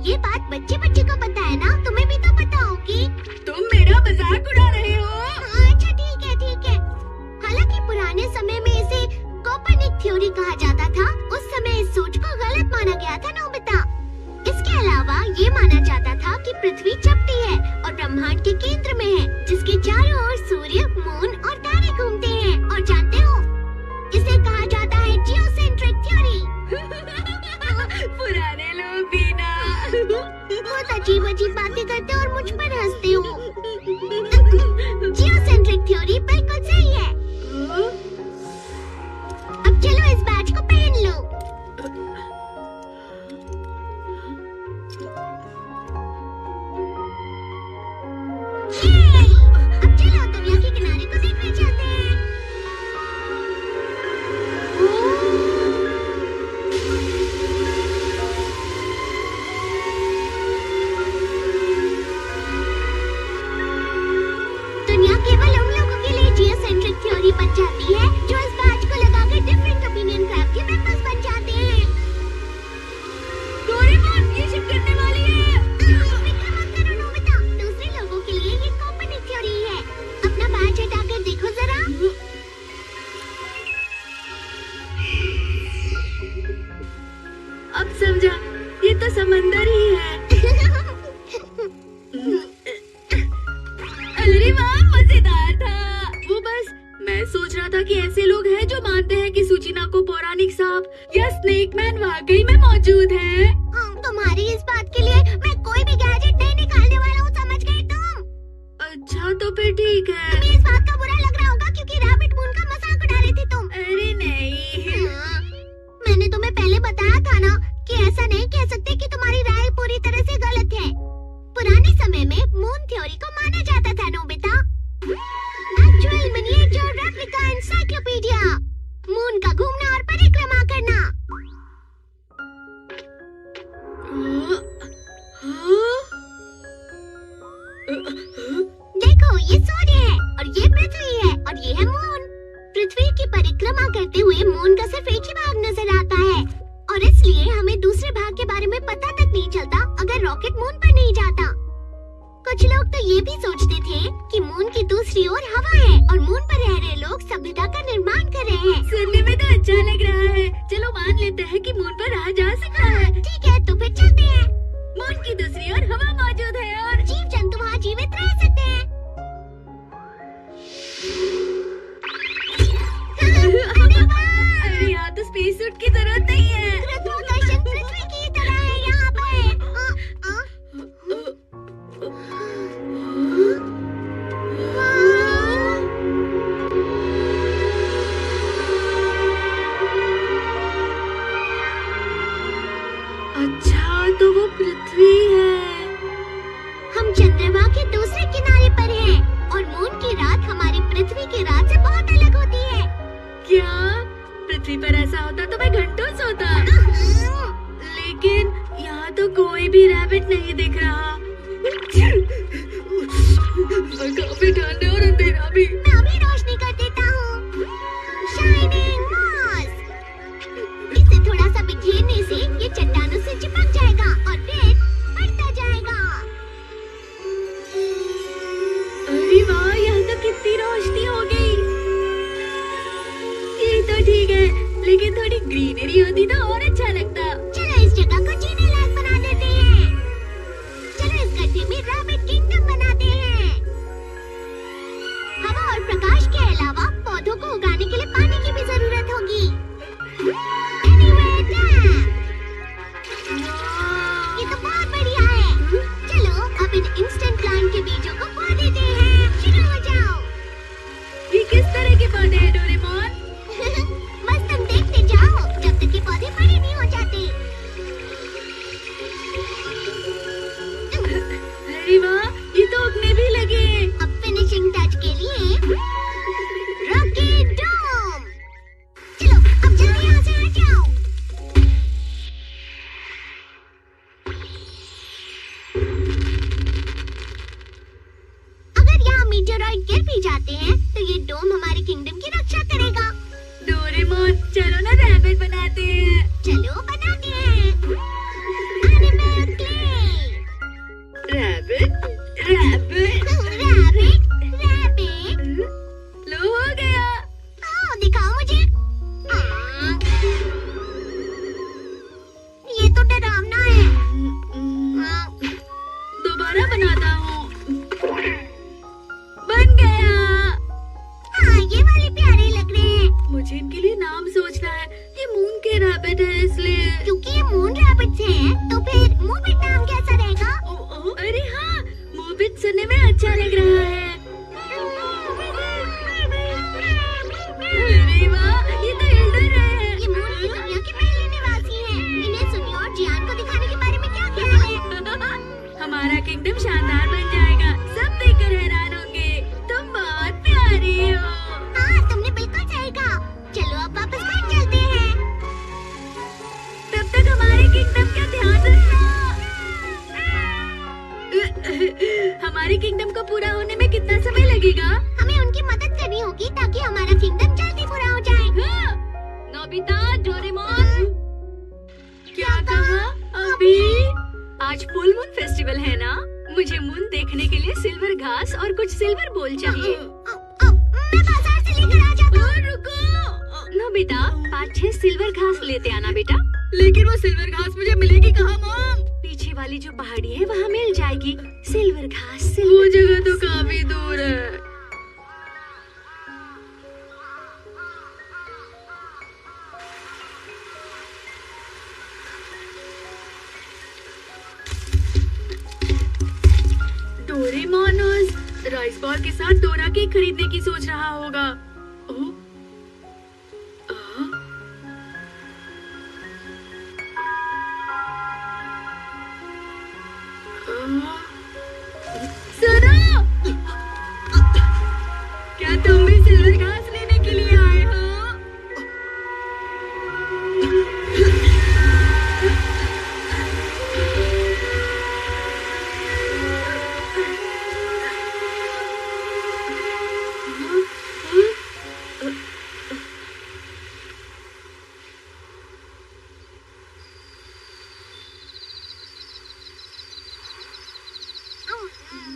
ये बात बच्चे बच्चे को पता है ना, तुम्हें भी तो पता होगी। तुम मेरा मजाक उड़ा रहे हो। अच्छा ठीक है ठीक है। हालांकि पुराने समय में इसे कोपर्निक थ्योरी कहा जाता था। उस समय इस सोच को गलत माना गया था नोबिता। इसके अलावा ये माना जाता था कि पृथ्वी चपटी है और ब्रह्मांड के केंद्र में है, जिसके चारों ओर सूर्य, मून और तारे घूमते हैं। और जानते हो, इसे कहा जाता है जियोसेंट्रिक थ्योरी। पुराने लोग भी ना बहुत अजीब अजीब बातें करते हो और मुझ पर हंसते हो। जियोसेंट्रिक थ्योरी बिल्कुल सही है। अब चलो इस बैच को पहन लो। अब चलो दुनिया के किनारे को देखने चलते हैं। दुनिया केवल उन लोगों के लिए जियोसेंट्रिक थ्योरी बन जाती है जो इस बैच को लगाकर डिफरेंट ओपिनियन क्लब के मेंबर्स बन जाते हैं। डोरेमोन, ये शिप करने वाली है। फिक्र मत करो नोबिता, दूसरे लोगों के लिए ये कोपर्निक थ्योरी है। अपना बैच हटाकर देखो जरा। अब समझा, ये तो समंदर ही है। अरे वाह, मजेदार था। वो बस मैं सोच रहा था कि ऐसे लोग हैं जो मानते हैं कि सुचिना को पौराणिक सांप या स्नेक मैन वाकई में मौजूद है। तुम्हारी इस बात के लिए मैं कोई भी गैजेट नहीं निकालने वाला हूँ, समझ गए तुम? अच्छा तो फिर ठीक है। तुम्हें इस बात का बुरा लग रहा होगा क्योंकि रैबिट मून का मजाक उड़ा रही थी तुम। अरे नहीं, मैंने तुम्हें पहले बताया था ना कि ऐसा नहीं कह सकते कि तुम्हारी राय पूरी तरह से गलत है। पुराने समय में मून थ्योरी को माना जाता था Nobita. Actual miniature replica encyclopedia, moon का घूमना और परिक्रमा करना। देखो, ये सूर्य है और ये पृथ्वी है और ये है मून। पृथ्वी की परिक्रमा करते हुए मून का सिर्फ एक ही भाग नजर आता है और इसलिए हमें दूसरे भाग के बारे में पता तक नहीं चलता अगर रॉकेट मून पर नहीं जाता। कुछ लोग तो ये भी सोचते थे कि मून की दूसरी ओर हवा है और मून पर रह रहे लोग सभ्यता का निर्माण कर रहे हैं। सुनने में तो अच्छा लग रहा है। चलो मान लेते हैं कि मून पर रहा जा सकता है। ठीक है, तो फिर चलते हैं। मून की दूसरी ओर हवा मौजूद है और जीव जंतु वहाँ जीवित रह सकते हैं। अरे यहाँ तो स्पेस सूट की जरूरत नहीं है। गुरुत्वाकर्षण पृथ्वी की तरह है यहाँ पर। अच्छा तो वो पृथ्वी है। हम चंद्रमा के दूसरे किनारे पर हैं और मून की रात हमारी पृथ्वी की रात से बहुत अलग होती है। क्या पृथ्वी पर ऐसा होता तो मैं घंटों सोता। लेकिन यहाँ तो कोई भी रैबिट नहीं दिख रहा और काफी ठंड है और अंधेरा भी। मैं अभी रोशनी कर देता हूँ। Shining mask. इसे थोड़ा सा बिखेरने से ये चट्टानों से चिपक जाएगा और फिर बढ़ता जाएगा। अरे वाह, यहाँ तो कितनी रोशनी हो गई। ये तो ठीक है, लेकिन थोड़ी ग्रीनरी होती तो और अच्छा लगता। चलो इस जगह को जीने लायक बना देते हैं। चलो इस गड्ढे में रैबिट किंगडम बनाते हैं। हवा और प्रकाश के अलावा पौधों को उगाने के लिए पानी की भी जरूरत होगी। Anyway, dam। ये तो बहुत बढ़िया है। चलो अब इन इंस्टेंट प्लांट के बीजों को बो देते हैं। शुरू हो जाओ। ये किस तरह के पौधे हैं डोरेमोन? बस तुम देखते जाओ जब तक ये पौधे बड़े नहीं हो जाते। अरे वाह, ये तो उगने भी लगे। अब फिनिशिंग टच के लिए रॉकेट डोम। चलो अब जल्दी यहाँ से हट जाओ। अगर यहाँ मीटेरॉइड गिर भी जाते हैं तो ये डोम हमारे किंगडम की रक्षा करेगा। डोरेमोन, चलो ना रैबिट बनाते हैं। चलो बनाते हैं। Animal clay. दोबारा बनाता हूँ। बन गया। हाँ, ये वाले प्यारे लग रहे हैं। मुझे इनके लिए नाम सोचना है। ये मून के रैबिट है इसलिए। क्योंकि ये मून रैबिट्स हैं, तो फिर मूविट नाम कैसा रहेगा? अरे हाँ, मूविट सुनने में अच्छा लग रहा है। अरे वाह, ये तो एल्डर है। ये मून की दुनिया के पहले निवासी हैं। इन्हें सुनिए और जियान को दिखाने के बारे में क्या ख्याल है? हमारा किंगडम शानदार बन जाएगा। सब देखकर हैरान होंगे। तुम बहुत प्यारी हो। हाँ, तुमने बिल्कुल सही कहा। चलो अब वापस घर चलते हैं। तब तक हमारे किंगडम का ध्यान रखना। हमारे किंगडम को पूरा होने में कितना समय लगेगा? हमें उनकी मदद करनी होगी ताकि हमारा किंगडम जल्दी पूरा हो जाए। हाँ। Nobita, Doraemon. क्या कहा? अभी? आज फुल मून फेस्टिवल है ना? मुझे मून देखने के लिए सिल्वर घास और कुछ सिल्वर बॉल चाहिए। मैं बाजार से लेकर आ जाता हूँ। रुको। नोबिता, 5-6 सिल्वर घास लेते आना बेटा। लेकिन वो सिल्वर घास मुझे मिलेगी कहाँ मॉम? पीछे वाली जो पहाड़ी है वहाँ मिल जाएगी। सिल्वर घास। वो जगह तो काफी दूर है। डोरेमोन उस राइस बॉल के साथ डोरा केक खरीदने की सोच रहा होगा। ओह, सुनो, क्या तुम भी सिल्वर घास लेने के लिए आए हो?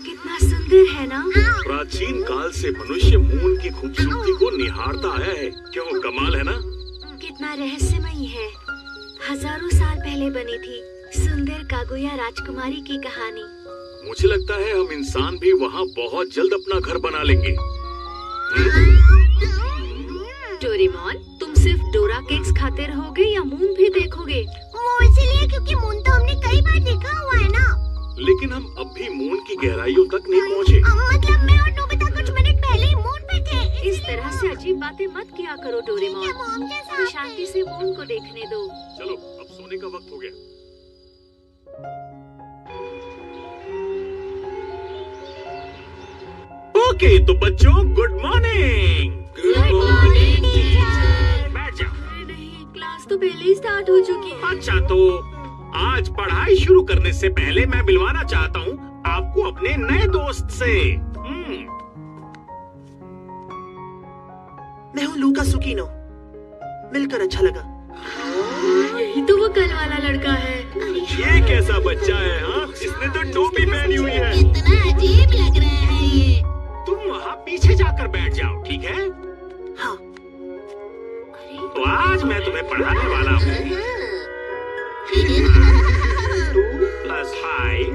कितना सुंदर है ना? प्राचीन काल से मनुष्य मून की खूबसूरती को निहारता आया है। क्यों, कमाल है ना? कितना रहस्यमयी है। हजारों साल पहले बनी थी सुंदर कागुया राजकुमारी की कहानी। मुझे लगता है हम इंसान भी वहाँ बहुत जल्द अपना घर बना लेंगे। डोरेमोन, तुम सिर्फ डोरा केक्स खाते रहोगे या मून भी देखोगे? वो इसीलिए क्योंकि मून तो हमने कई बार देखा हुआ है ना। लेकिन हम अब भी मून की गहराइयों तक नहीं पहुँचे। मतलब मैं और नोबिता कुछ मिनट पहले ही मून पे थे। इस तरह से अजीब बातें मत किया करो डोरेमोन। ये मॉम के साथ शांति से मून को देखने दो। चलो, अब सोने का वक्त हो गया। ओके, तो बच्चों, good morning. Good morning teacher. बैठ जाओ। अरे नहीं, क्लास तो पहले ही स्टार्ट हो चुकी है। अच्छा, तो आज पढ़ाई शुरू करने से पहले मैं मिलवाना चाहता हूँ आपको अपने नए दोस्त से। मैं हूँ लूका सुकीनो। मिलकर अच्छा लगा। यही तो वो कल वाला लड़का है। ये कैसा बच्चा है? हाँ, इसने तो टोपी पहनी हुई है। कितना अजीब लग रहा है ये। तुम वहाँ पीछे जाकर बैठ जाओ, ठीक है? हाँ। तो आज मैं तुम्हें पढ़ाने वाला हूँ 2 + 5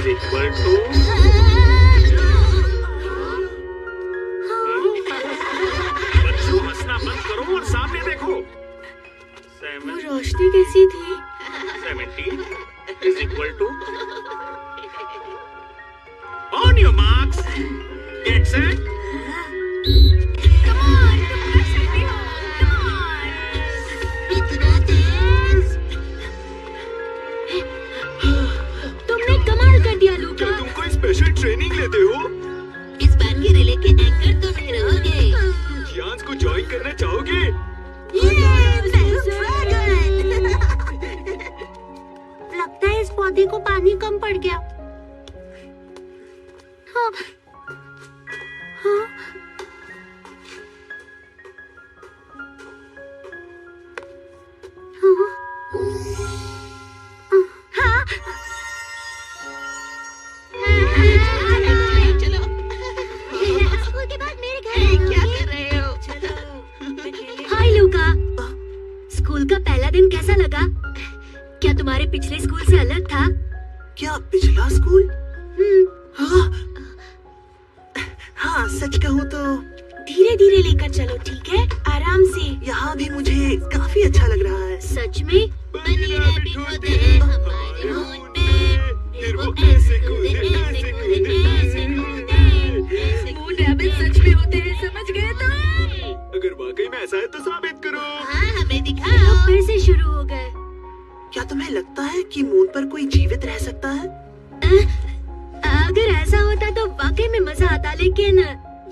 = बच्चों, हंसना बंद करो और सामने देखो। वो रोशनी कैसी थी? 17 = On your marks, get set. Come on, तुम कर सकती हो। Come on. इतना तेज। तुमने कमाल कर दिया लूका। क्या तुम कोई स्पेशल ट्रेनिंग लेते हो? इस बार के रिले के एंकर तुम ही रहोगे। जियांस को ज्वाइन करना चाहोगे? लगता है इस पौधे को पानी कम पड़ गया। हाँ। हाँ। हाँ। चलो। स्कूल के बाद मेरे घर क्या कर रहे हो? हाय लूका, स्कूल का पहला दिन कैसा लगा? क्या तुम्हारे पिछले स्कूल से अलग था? क्या पिछला स्कूल? हम्म, हाँ, सच कहूँ तो धीरे धीरे लेकर चलो, ठीक है? आराम से। यहाँ भी मुझे काफी अच्छा लग रहा है। सच में? बनी रैबिट होते हैं हमारे होंठे, फिर वो ऐसे कूदे, ऐसे कूदे, ऐसे कूदे। मून रैबिट सच में होते हैं, समझ गए तुम? अगर वाकई में ऐसा है तो साबित करो। हाँ, हमें दिखाओ। फिर से शुरू हो गए। क्या तुम्हें लगता है कि मून पर कोई जीवित रह सकता है? अगर ऐसा होता तो वाकई में मजा आता, लेकिन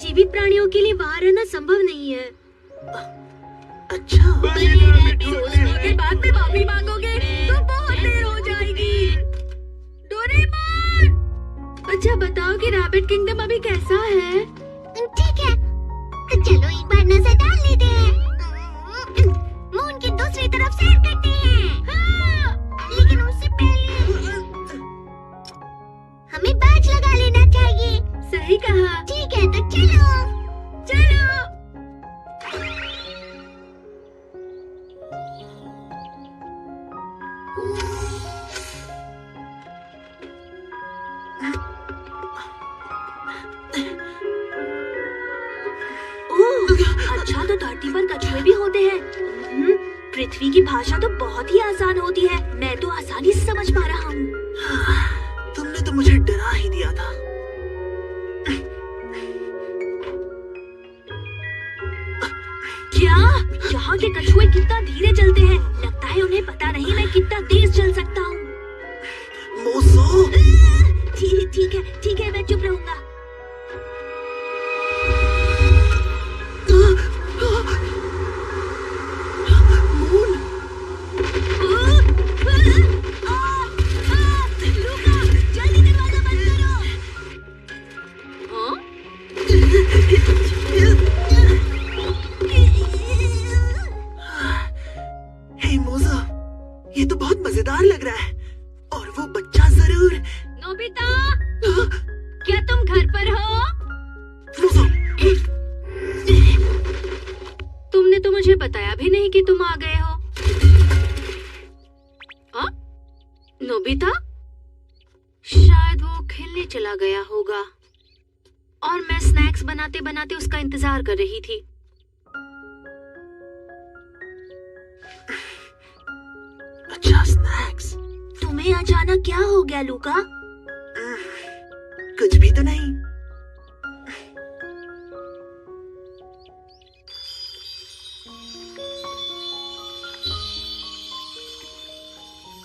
जीवित प्राणियों के लिए वहाँ रहना संभव नहीं है। अच्छा, सोचने के बाद में माफी मांगोगे तो बहुत देर हो जाएगी। डोरेमोन! अच्छा बताओ कि रैबिट किंगडम अभी कैसा है? ठीक है, तो चलो एक बार नजर डाल लेते हैं। मून की दूसरी तरफ सैर करते हैं। हाँ, लेकिन उससे पहले हमें बाज लगा लेना चाहिए। सही कहा। ठीक है, तो चलो। चलो। अच्छा, तो धरती पर कछुए भी होते हैं। पृथ्वी की भाषा तो बहुत ही आसान होती है। मैं तो आसानी से समझ पा रहा हूँ। तुमने तो मुझे डरा ही दिया था। क्या? यहाँ के कछुए कितना धीरे चलते हैं। लगता है उन्हें पता नहीं मैं कितना तेज चल सकता हूँ। मोज़ो! ठीक है, मैं चुप रहूंगा। मून! लूका, जल्दी दरवाजा बंद करो। हाँ? हे मोज़ो, ये तो बहुत मजेदार लग रहा है। और वो बच्चा जरूर। नोबिता, क्या तुम घर पर हो? मोज़ो! तुमने तो मुझे बताया भी नहीं कि तुम आ गए हो। हाँ? नोबिता? शायद वो खेलने चला गया होगा और मैं स्नैक्स बनाते बनाते उसका इंतजार कर रही थी। अच्छा, स्नैक्स। तुम्हें अचानक क्या हो गया लूका? कुछ भी तो नहीं।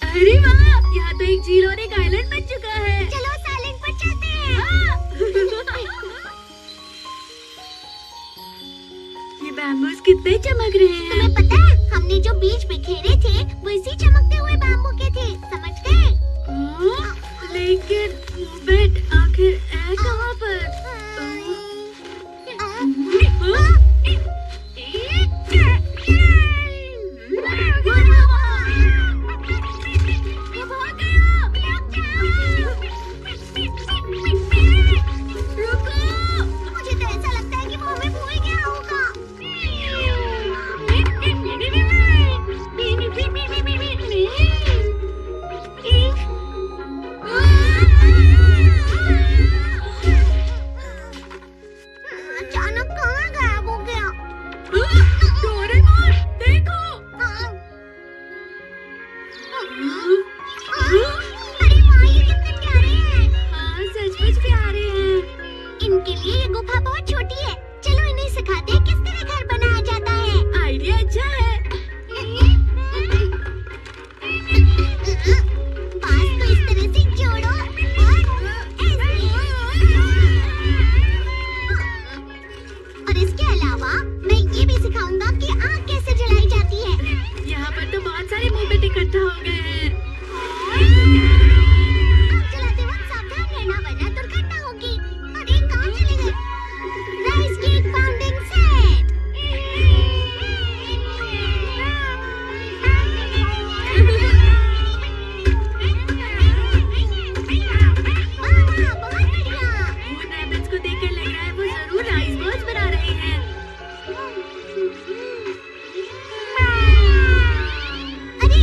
अरे वाह, यहाँ तो एक झील और एक आइलैंड बन चुका है। चलो साइलेंट पर चलते हैं। ये बैम्बूस कितने चमक रहे हैं। तुम्हें पता है, हमने जो बीज बिखेरे थे वो इसी चमकते हुए बाम्बू के थे, समझ गए? लेकिन बेट आखिर है कहाँ पर? मुझे तो ऐसा लगता है कि वो हमें भूल गया होगा। अचानक कहाँ गायब हो गया? डोरेमोन, देखो। अरे वाह, ये कितने प्यारे हैं। हाँ, सचमुच प्यारे हैं। इनके लिए ये गुफा बहुत छोटी है। चलो इन्हें सिखाते हैं किस तरह घर बनाया जाता है। आइडिया अच्छा है। बांस को इस तरह से जोड़ो और इसके अलावा मैं ये भी सिखाऊंगा कि आग कैसे जलाई जाती है। यहाँ पर तो बहुत सारे मोमबत्ती इकट्ठा हो गए हैं। आग जलाते वक्त सावधान रहना वरना दुर्घटना होगी। अरे कहाँ चले गए? Rice cake pounding set. वाह, बहुत बढ़िया। मून रैबिट्स को देखकर लग रहा है वो जरूर आइस बॉल्स बना रहे हैं। अरे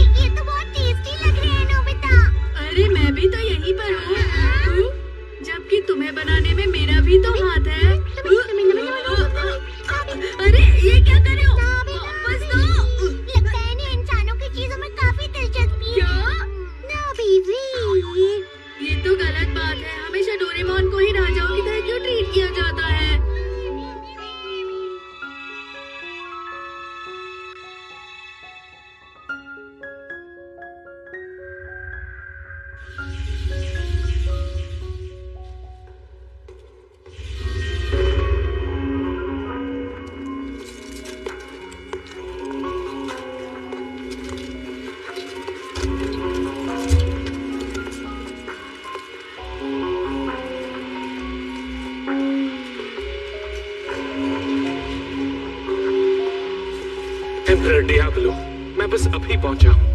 एम्परर डियाब्लो, मैं बस अभी पहुंचा हूँ।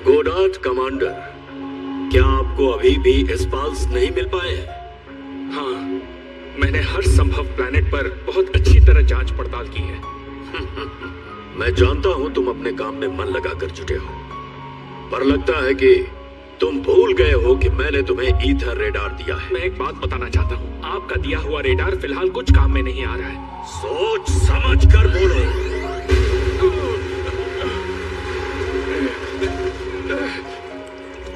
गोडार्ड कमांडर, क्या आपको अभी भी एस्पाल्स नहीं मिल पाए हैं? हाँ, मैंने हर संभव प्लेनेट पर बहुत अच्छी तरह जांच पड़ताल की है। मैं जानता हूं तुम अपने काम में मन लगाकर जुटे हो, पर लगता है कि तुम भूल गए हो कि मैंने तुम्हें ईथर रेडार दिया है। मैं एक बात बताना चाहता हूँ, आपका दिया हुआ रेडार फिलहाल कुछ काम में नहीं आ रहा है। सोच समझ कर बोलो।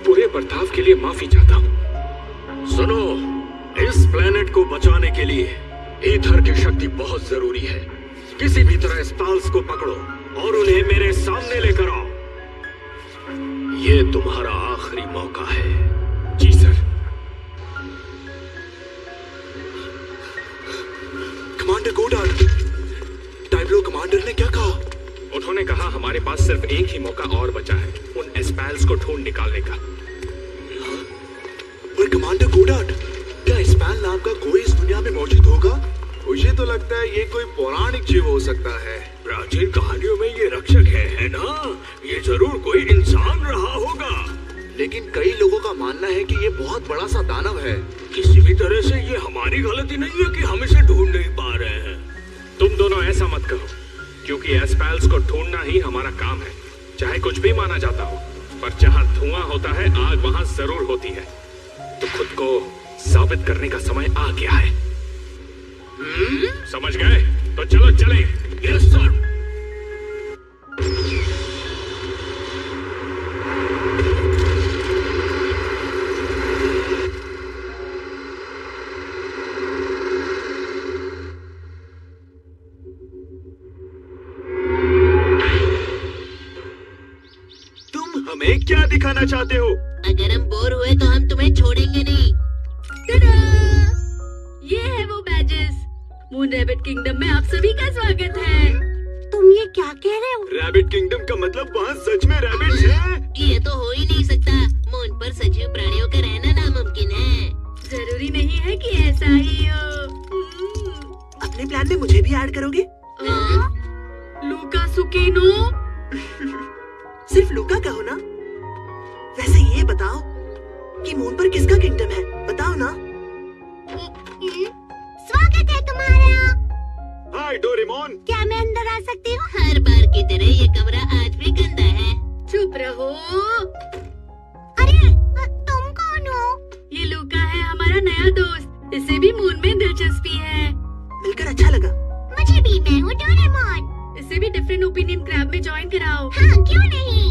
बुरे बर्ताव के लिए माफी चाहता हूँ। सुनो, इस प्लेनेट को बचाने के लिए ईथर की शक्ति बहुत जरूरी है। किसी भी तरह एस्पाल्स को पकड़ो और उन्हें मेरे सामने लेकर आओ। ये तुम्हारा आखिरी मौका है। जी sir. Commander Goddard, Diablo commander ने क्या कहा? उन्होंने कहा हमारे पास सिर्फ एक ही मौका और बचा है, उन एस्पाल्स को ढूंढ निकालने का। पर कमांडर गोडार्ड, क्या एस्पाल नाम का कोई इस दुनिया में मौजूद होगा? मुझे तो लगता है ये कोई पौराणिक जीव हो सकता है। प्राचीन कहानियों में ये रक्षक है ना? ये जरूर कोई इंसान रहा होगा। लेकिन कई लोगों का मानना है कि ये बहुत बड़ा सा दानव है। किसी भी तरह से ये हमारी गलती नहीं है कि हम इसे ढूंढ नहीं पा रहे हैं। तुम दोनों ऐसा मत कहो, क्योंकि एस्पाल्स को ढूंढना ही हमारा काम है। चाहे कुछ भी माना जाता हो, पर जहाँ धुआं होता है आग वहाँ जरूर होती है। तो खुद को साबित करने का समय आ गया है। समझ गए? तो चलो चलें। Yes sir. तुम हमें क्या दिखाना चाहते हो? अगर हम बोर हुए तो हम तुम्हें छोड़ेंगे नहीं। ये है वो बैजेस। मून रैबिट किंगडम में आप सभी का स्वागत है। तुम ये क्या कह रहे हो? रैबिट किंगडम का मतलब वहाँ सच में रैबिट्स हैं? ये तो हो ही नहीं सकता। मून पर सजीव प्राणियों का रहना नामुमकिन है। जरूरी नहीं है कि ऐसा ही हो। अपने प्लान में मुझे भी ऐड करोगे? लूका सुकीनो। सिर्फ लूका कहो ना। वैसे ये बताओ कि मून पर किसका किंगडम है? बताओ ना। स्वागत है तुम्हारा। Hi Doraemon. क्या मैं अंदर आ सकती हूँ? हर बार की तरह ये कमरा आज भी गंदा है। चुप रहो। अरे तुम कौन हो? ये लूका है हमारा नया दोस्त। इसे भी मून में दिलचस्पी है। मिलकर अच्छा लगा। मुझे भी, मैं हूँ डोरेमोन। इसे भी डिफरेंट ओपिनियन क्लब में ज्वाइन कराओ। हाँ क्यों नहीं?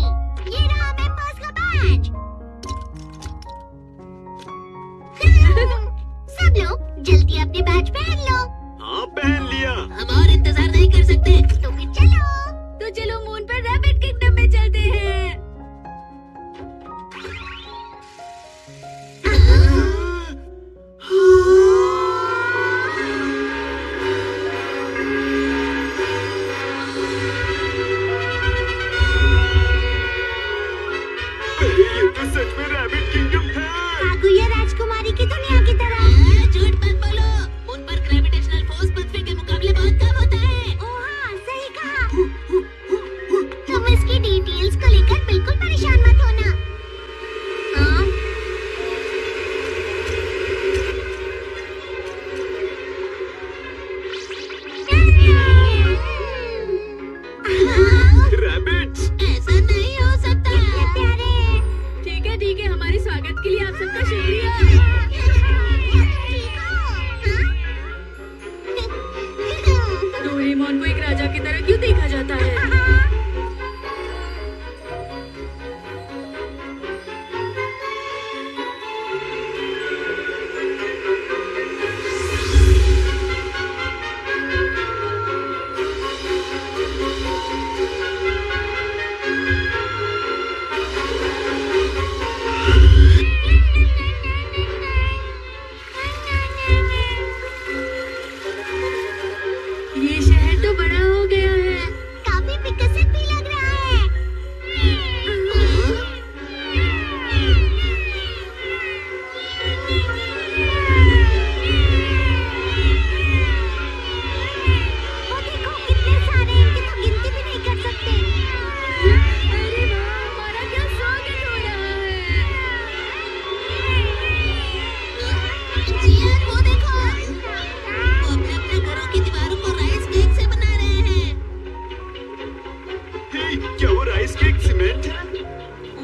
ये रहा मेंबर्स का बैज। सब लोग जल्दी अपने बैज पहन लो। हाँ पहन लिया। हम और इंतजार नहीं कर सकते। तो फिर चलो। तो चलो मून पर रैबिट किंगडम में चलते हैं। ये तो सच में रैबिट किंगडम है। कागुया राजकुमारी की दुनिया की तरह। झूठ मत बोलो। मून पर ग्रेविटी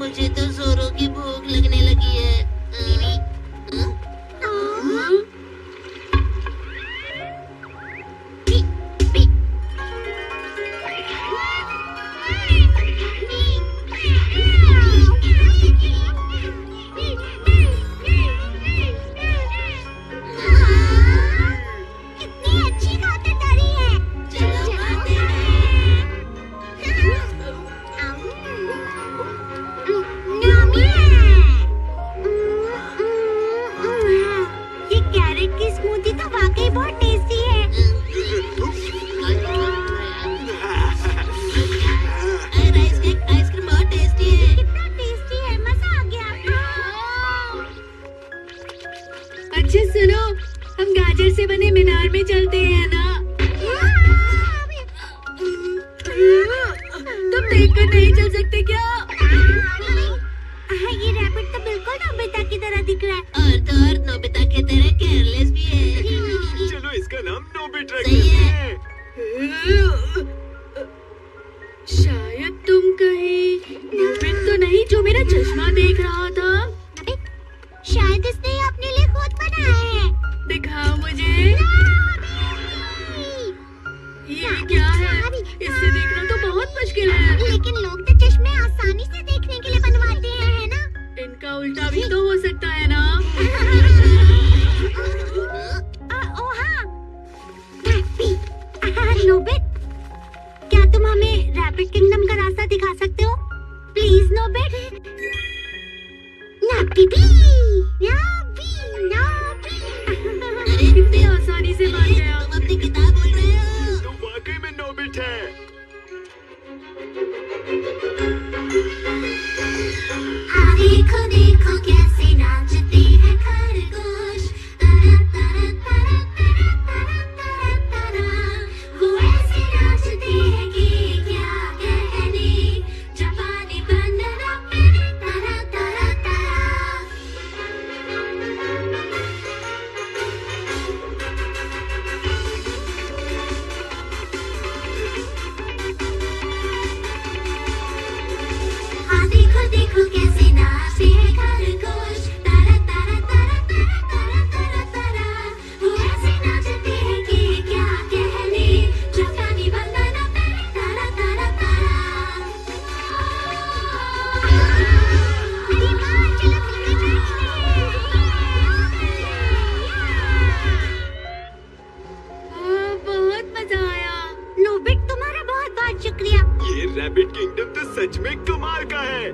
मुझे तो जोरों की भूख लगने लगी है। कितनी अच्छी खातिरदारी है। चलो खाते हैं। ये कैरेट की स्मूदी तो वाकई बहुत टेस्टी है। आइसक्रीम बहुत टेस्टी है। कितना टेस्टी है, मजा आ गया। अच्छे सुनो, हम गाजर से बने मीनार में चलते हैं ना। तुम देखकर नहीं चल सकते क्या? ये रैबिट तो बिल्कुल नोबिता की तरह दिख रहा है। और तो और नोबिता की तरह केयरलेस भी है। चलो इसका नाम नोबिट सही है। शायद तुम कहीं नोबिट तो नहीं जो मेरा चश्मा देख रहा था। शायद इसने ये अपने लिए खुद बनाया है। दिखाओ मुझे। ये क्या है? इससे देखना तो बहुत मुश्किल है। लेकिन लोग तो चश्मे आसानी से देखने के लिए बनवाते हैं, है ना? इनका उल्टा भी तो हो सकता है ना। ओ हाँ, नोबिट, क्या तुम हमें रैबिट किंगडम का रास्ता दिखा सकते हो? प्लीज नोबिट। नाबी, अरे कितनी आसानी से मान गया। तुम अपनी किताब बोल रहे हो? तो वाकई में नोबिट है। हाँ देखो देखो कैसे नाचते हैं खरगोश। तरा तरा तरा तरा तरा तरा तरा। वो ऐसे नाचते हैं कि क्या कहने। जापानी बंदना मेरे तरा तरा तरा। हाँ देखो देखो कैसे नाचते हैं खरगोश। तारा तारा तारा तारा तारा तारा तारा। वो ऐसे नाचते हैं कि क्या कहने। जापानी बंदना मेरे तारा तारा तारा। अरे वाह, चलो मिलकर नाचते हैं। बहुत मजा आया। नोबिट, तुम्हारा बहुत बहुत शुक्रिया। ये रैबिट किंगडम तो सच में कमाल का है।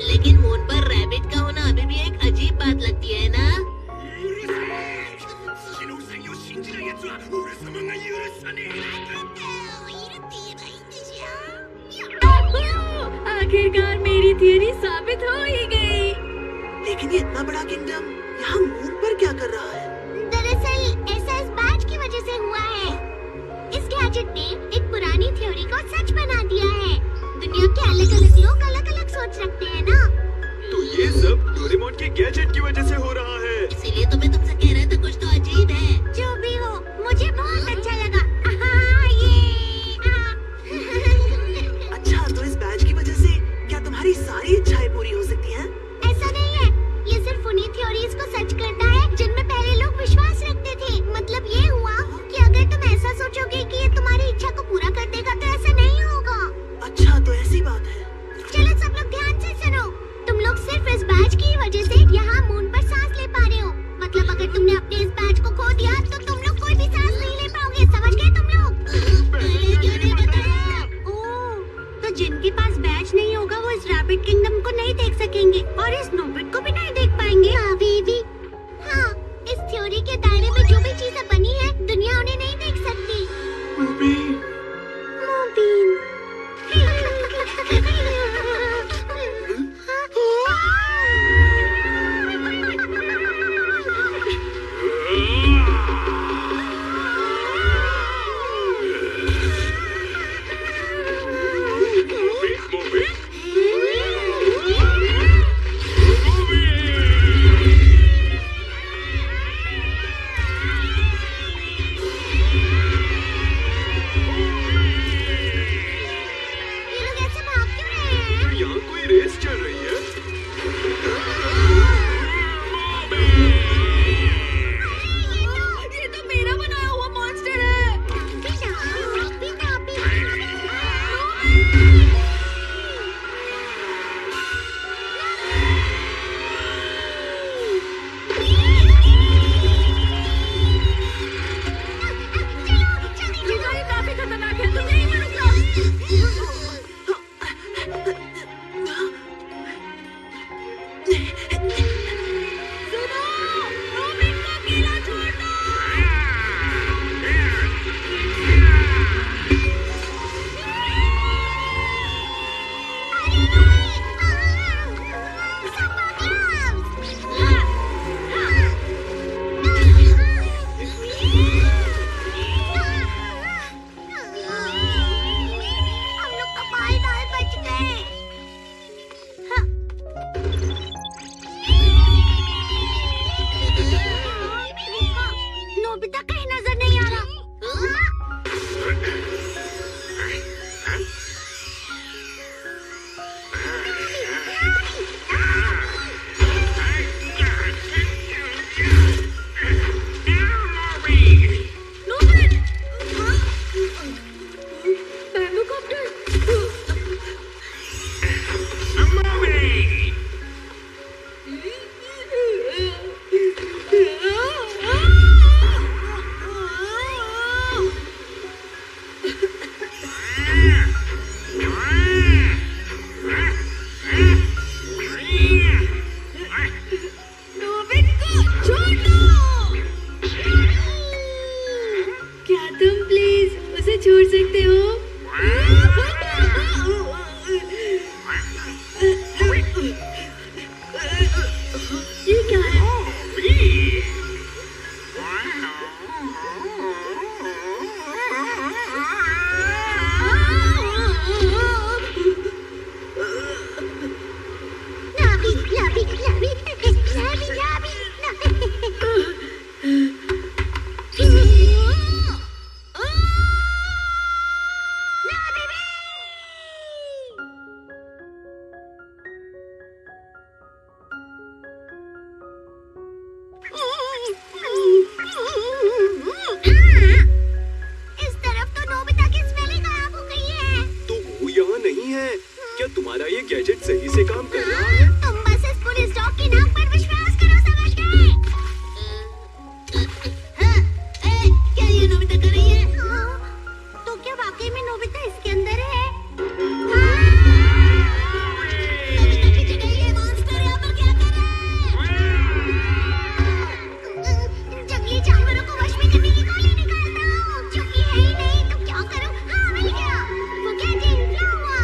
लेकिन मून पर रैबिट का होना अभी भी एक अजीब बात लगती है ना? आखिरकार मेरी थियरी साबित हो ही गई। लेकिन ये इतना बड़ा किंगडम यहाँ मून पर क्या कर रहा है? दरअसल ऐसा इस बैच की वजह से हुआ है। इस गैजेट ने एक पुरानी थ्योरी को सच बना दिया है। दुनिया के अलग अलग लोग अलग अलग सोच रखते हैं ना। तो ये सब डोरेमोन के गैजेट की वजह से हो रहा है। इसीलिए तो मैं तुमसे कह रहा था कुछ तो अजीब है। जो भी हो, मुझे बहुत अच्छा लगा। अच्छा, तो इस बैच की वजह से क्या तुम्हारी सारी इच्छाएं पूरी हो सकती हैं? ऐसा नहीं है, ये सिर्फ उन्हीं थ्योरीज को सच करता है जिनमें पहले लोग विश्वास रखते थे। मतलब ये हुआ कि अगर तुम ऐसा सोचोगे कि ये तुम्हारी इच्छा को पूरा कर देगा तो ऐसा नहीं होगा। अच्छा, तो ऐसी बात है। चलो सब लोग ध्यान से सुनो। तुम लोग सिर्फ इस बैच की वजह से यहाँ मून पर सांस ले पा रहे हो। मतलब अगर तुमने अपने इस बैच को खो दिया तो तुम लोग कोई भी सांस नहीं ले पाओगे। समझ गए तुम लोग? पहले क्यों नहीं बताया? ओह, तो जिनके पास बैच नहीं होगा वो इस रैबिट किंगडम को नहीं देख सकेंगे और इस नोबिट को भी नहीं देख पाएंगे। हाँ बेबी, हाँ, इस थ्योरी के दायरे में जो भी चीजें बनी है दुनिया उन्हें नहीं देख सकती। मूबीन, मूबीन। यहाँ कोई रेस चल रही है। सुनो, नोबिता को अकेला छोड़ दो। नोबिता कहीं नजर नहीं आ रहा। क्या तुम प्लीज उसे छोड़ सकते हो? ये क्या है? इस तरफ तो नोबिता की स्मेल ही गायब हो गई है। तो वो यहाँ नहीं है। क्या तुम्हारा ये गैजेट सही से काम कर रहा है? तुम बस इस पुलिस डॉग की नाक पर विश्वास करो, समझ गए? क्या ये नोबिता कर रही है? तो क्या वाकई में नोबिता इसके अंदर है? नोबिता की जगह ये मॉन्स्टर यहाँ पर क्या कर रहा है? जंगली जानवरों को वश में करने की गोली निकालता हूँ। चुप्पी है ही नहीं तो क्या करूँ? हाँ, मिल गया। वो गैजेट क्या हुआ?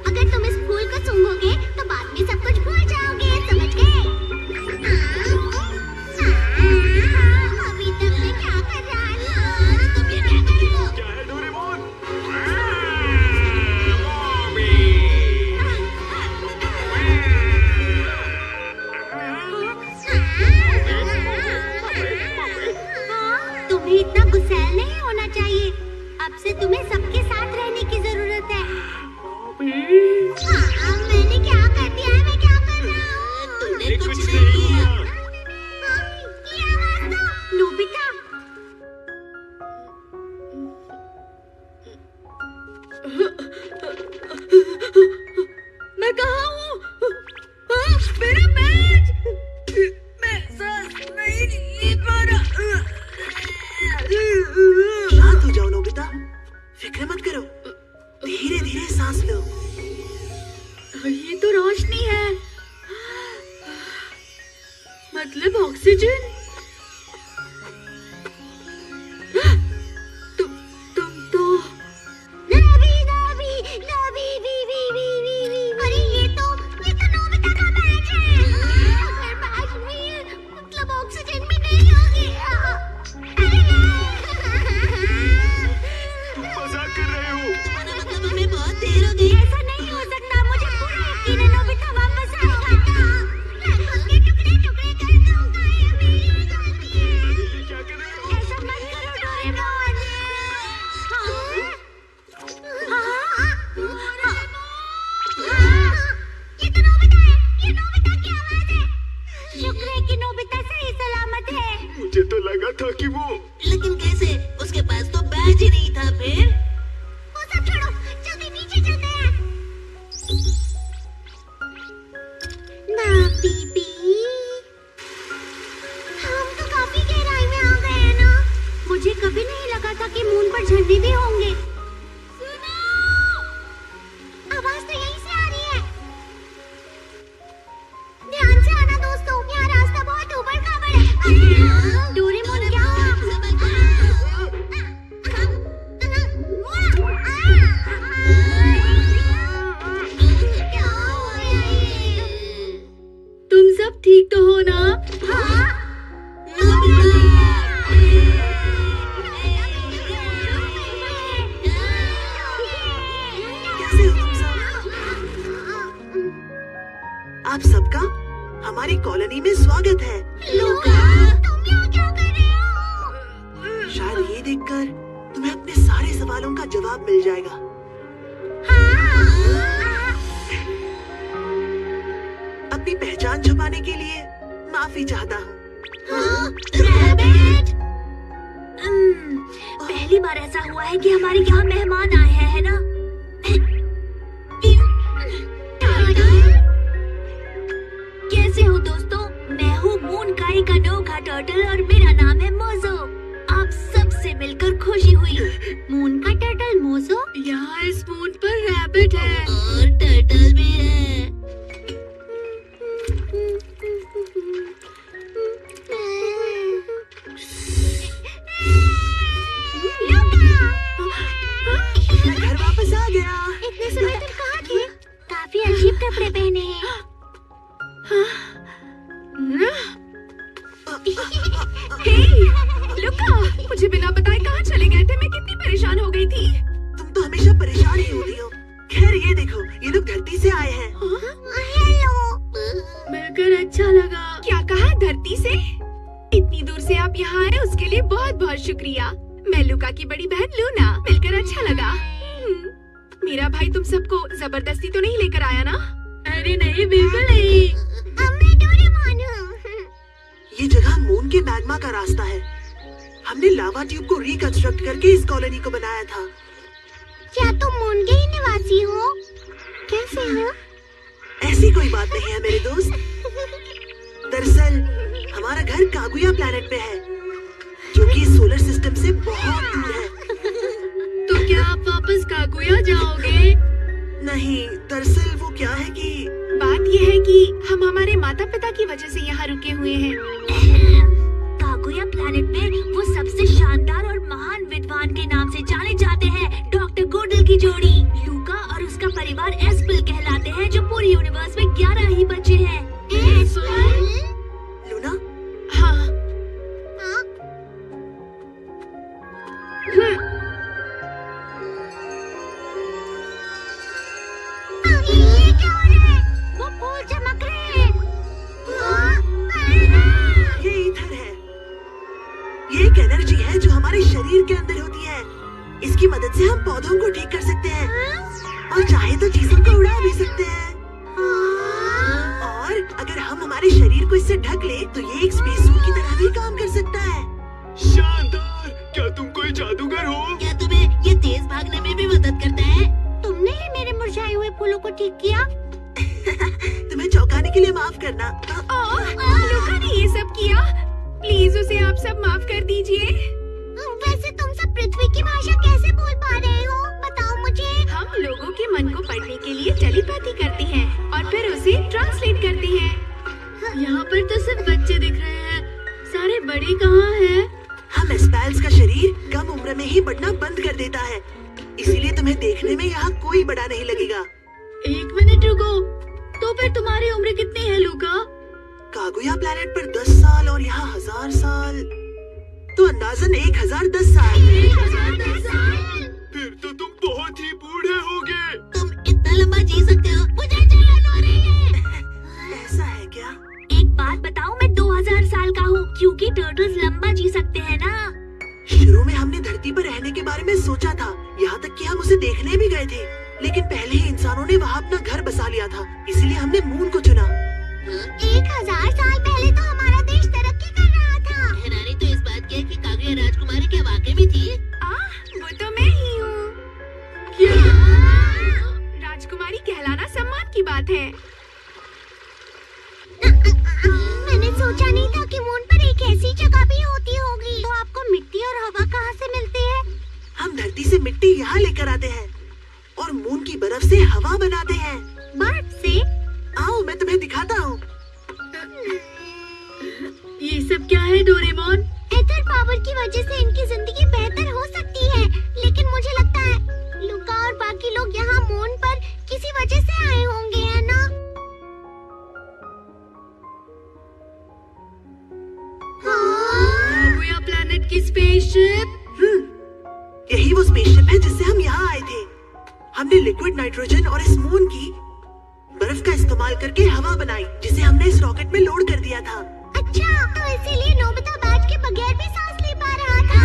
अगर तुम इस फूल को सूंघोगे तो बाद में सब कुछ भूल जाओगे, समझ गए? अभी तक मैं क्या कर रहा था? तुम ये क्या कर रहे हो? क्या है डोरेमोन? तुम्हें इतना गुस्सैल नहीं होना चाहिए। अब से तुम्हें सबके साथ रहने की जरूरत है। मैंने क्या कर दिया है? मैं क्या कर रहा हूँ? तुमने कुछ नहीं किया। ये आवाज तो नोबिता। मैं कहाँ हूँ? मेरा बैज! मैं सांस नहीं ले पा रहा। शांत हो जाओ नोबिता, फिक्र मत करो। धीरे धीरे सांस लो। ये तो रोशनी है, मतलब ऑक्सीजन। तुम तो नबी नबी नबी वी वी वी वी वी। अरे ये तो नोबिता का बैज है। अगर बैज में मतलब ऑक्सीजन भी नहीं होगी। अरे मजाक कर रहे हो? मतलब हमें बहुत देर हो गई। ऐसा नहीं हो सकता। मुझे पूरा यकीन है नोबिता वापस आएगा। मैं खुद के टुकड़े टुकड़े कर दूंगा। आप सबका हमारी कॉलोनी में स्वागत है। लूका, तुम यहाँ क्या कर रहे हो? शायद ये देखकर तुम्हें अपने सारे सवालों का जवाब मिल जाएगा। अपनी पहचान छुपाने के लिए माफी चाहता हूँ। रैबिट, पहली बार ऐसा हुआ है कि हमारे यहाँ मेहमान आए हैं, है ना? कैसे हो दोस्तों? मैं हूँ मून का एक अनोखा टर्टल और मेरा नाम है मोज़ो। आप सबसे मिलकर खुशी हुई। मून का टर्टल मोज़ो? यहाँ इस मून पर रैबिट है और टर्टल भी है। मैं घर वापस आ गया। इतने समय तक कहाँ थे? काफी अजीब कपड़े पहने हैं। लुका, मुझे बिना बताए कहाँ चले गए थे? मैं कितनी परेशान हो गई थी। तुम तो हमेशा परेशान ही होती हो। खैर ये देखो, ये लोग धरती से आए हैं। हेलो। मिलकर अच्छा लगा। क्या कहा? धरती से? इतनी दूर से आप यहाँ आए उसके लिए बहुत बहुत शुक्रिया। मैं लुका की बड़ी बहन लूना। मिलकर अच्छा लगा। मेरा भाई तुम सबको जबरदस्ती तो नहीं लेकर आया ना? अरे नहीं, बिल्कुल नहीं। मैं डोरेमोन हूँ। ये जगह मून के मैग्मा का रास्ता है। हमने लावा ट्यूब को रिकंस्ट्रक्ट करके इस कॉलोनी को बनाया था। क्या तुम मून के ही निवासी हो? कैसे हो? ऐसी कोई बात नहीं है मेरे दोस्त। दरअसल हमारा घर कागुया प्लैनेट पे है, जो कि सोलर सिस्टम से बहुत दूर है। तो क्या आप वापस कागुया जाओगे? नहीं, दरअसल वो क्या है कि बात यह है कि हम हमारे माता पिता की वजह से यहाँ रुके हुए हैं। कागुया प्लैनेट में वो सबसे शानदार और महान विद्वान के नाम से जाने जाते हैं, डॉक्टर गोडल की जोड़ी। लूका और उसका परिवार एस्पेल कहलाते हैं, जो पूरे यूनिवर्स में 11 ही बच्चे हैं। लूना, हाँ। ये क्या हो रहा है? वो फूल चमक रहे हैं। ये ईथर है। ये एक एनर्जी है जो हमारे शरीर के अंदर होती है। इसकी मदद से हम पौधों को ठीक कर सकते हैं और चाहे तो चीजों को उड़ा भी सकते हैं। और अगर हम हमारे शरीर को इससे ढक ले तो ये एक स्पेस सूट की तरह भी काम कर सकता है। शानदार! क्या तुम कोई जादूगर हो? क्या तुम्हें ये तेज भागने में भी मदद करता है? तुमने ही मेरे मुरझाए हुए फूलों को ठीक किया। तुम्हें चौंकाने के लिए माफ करना। लुका ने ये सब किया। प्लीज उसे आप सब माफ कर दीजिए। वैसे तुम सब पृथ्वी की भाषा कैसे बोल पा रहे हो? बताओ मुझे। हम लोगों के मन को पढ़ने के लिए टेलीपैथी करते हैं और फिर उसे ट्रांसलेट करते हैं। यहाँ पर तो सिर्फ बच्चे दिख रहे हैं, सारे बड़े कहाँ हैं? हम एस्पेल्स का शरीर कम उम्र में ही बढ़ना बंद कर देता है, इसीलिए तुम्हें देखने में यहाँ कोई बड़ा नहीं लगेगा। एक मिनट रुको, तो फिर तुम्हारी उम्र कितनी है लुका? कागुया प्लैनेट पर 10 साल और यहाँ 1000 साल, तो अंदाजन 1010 साल। फिर तो तुम बहुत ही बूढ़े होगे। तुम इतना लंबा जी सकते हो? मुझे जलन हो रही है। ऐसा है क्या? एक बात बताओ, मैं 2000 साल का हूँ, क्योंकि टर्टल्स लंबा जी सकते हैं ना। शुरू में हमने धरती पर रहने के बारे में सोचा था, यहाँ तक कि हम उसे देखने भी गए थे, लेकिन पहले ही इंसानों ने वहाँ अपना घर बसा लिया था, इसलिए हमने मून को चुना। 1000 साल पहले तो हमारा देश तरक्की कर रहा था। हैरानी तो इस बात की है कि कागुया राजकुमारी क्या वाकई में थी? वो तो मैं ही हूँ। क्या? राजकुमारी कहलाना सम्मान की बात है। मैंने सोचा नहीं था कि मून पर एक ऐसी जगह भी होती होगी। तो आपको मिट्टी और हवा कहाँ से मिलती है? हम धरती से मिट्टी यहाँ लेकर आते हैं और मून की बर्फ से हवा बनाते हैं। बर्फ से? आओ मैं तुम्हें दिखाता हूँ। ये सब क्या है डोरेमोन? एथर पावर की वजह से इनकी जिंदगी बेहतर हो सकती है, लेकिन मुझे लगता है लुका और बाकी लोग यहाँ मून पर किसी वजह से आए होंगे, है ना? कागुया प्लैनेट की स्पेसशिप। यही वो स्पेसशिप है जिससे हम यहाँ आए थे। हमने लिक्विड नाइट्रोजन और इस मून की बर्फ का इस्तेमाल करके हवा बनाई जिसे हमने इस रॉकेट में लोड कर दिया था। अच्छा, तो इसीलिए नोबिता बैच के बगैर भी सांस ले पा रहा था।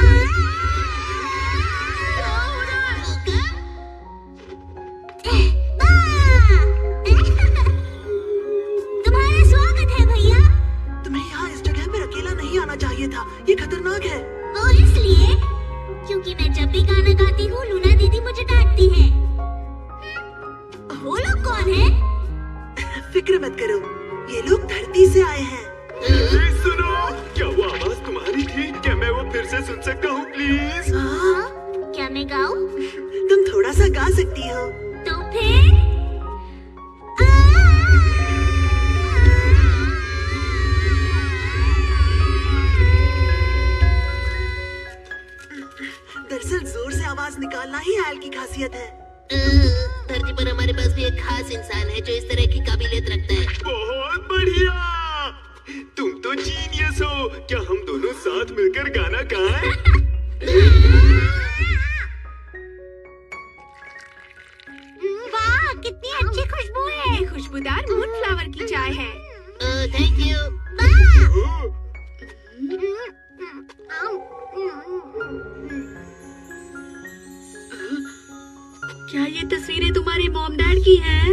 तुम्हारा स्वागत है भैया। तुम्हें यहाँ इस जगह पर अकेला नहीं आना चाहिए था, ये खतरनाक है। वो इसलिए क्योंकि मैं जब भी गाना गाती हूँ लूना दीदी मुझे डांटती है। वो लोग कौन है? फिक्र मत करो, ये लोग धरती से आए हैं। सुनो, क्या वो आवाज तुम्हारी थी? क्या मैं वो फिर से सुन सकता हूँ प्लीज? हाँ? क्या मैं गाऊं? तुम थोड़ा सा गा सकती हो। तो फिर दरअसल जोर से आवाज निकालना ही आयल की खासियत है। धरती पर हमारे पास भी एक खास इंसान है जो इस तरह की काबिलियत रखता है। बहुत बढ़िया, तुम तो जीनियस हो। क्या हम दोनों साथ मिलकर गाना गाएं? वाह, कितनी अच्छी खुशबू है। खुशबूदार मून फ्लावर की चाय है। Thank you. क्या ये तस्वीरें तुम्हारे मॉम डैड की हैं?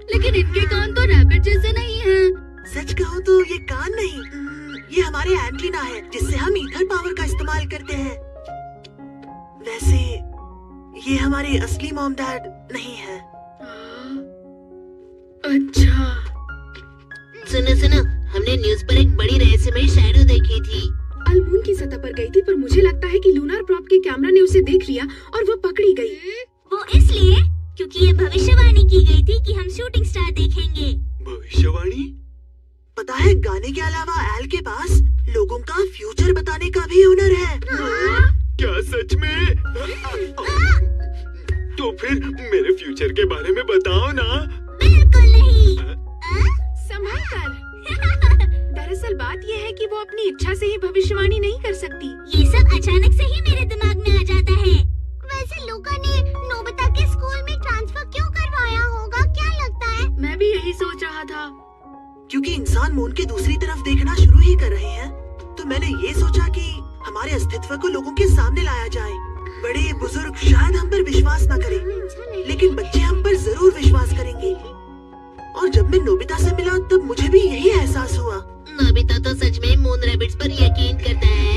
लेकिन इनके कान तो रैबिट जैसे नहीं हैं। सच कहूँ तो ये कान नहीं, ये हमारे एंटीना है जिससे हम ईथर पावर का इस्तेमाल करते हैं। वैसे ये हमारे असली मॉम डैड नहीं है। अच्छा, सुनो, हमने न्यूज़ पर एक बड़ी रहस्यमयी शैडो देखी थी। अलमून की सतह पर गई थी, पर मुझे लगता है कि लूनार प्रॉप के कैमरा ने उसे देख लिया और वो पकड़ी गई। वो इसलिए क्योंकि ये भविष्यवाणी की गई थी कि हम शूटिंग स्टार देखेंगे। भविष्यवाणी? पता है, गाने के अलावा एल के पास लोगों का फ्यूचर बताने का भी हुनर है। क्या सच में? तो फिर मेरे फ्यूचर के बारे में बताओ ना। बिल्कुल नहीं। संभल कर। दरअसल बात यह है कि वो अपनी इच्छा से ही भविष्यवाणी नहीं कर सकती। ये सब अचानक से ही मेरे दिमाग में आ जाता है। वैसे लूका ने नोबिता के स्कूल में ट्रांसफर क्यों करवाया होगा, क्या लगता है? मैं भी यही सोच रहा था। क्योंकि इंसान मून के दूसरी तरफ देखना शुरू ही कर रहे हैं, तो मैंने ये सोचा कि हमारे अस्तित्व को लोगों के सामने लाया जाए। बड़े बुजुर्ग शायद हम पर विश्वास न करें, लेकिन बच्चे हम पर जरूर विश्वास करेंगे। और जब मैं नोबिता से मिला तब मुझे भी यही एहसास हुआ। नोबिता तो सच में मून रैबिट्स पर यकीन करता है।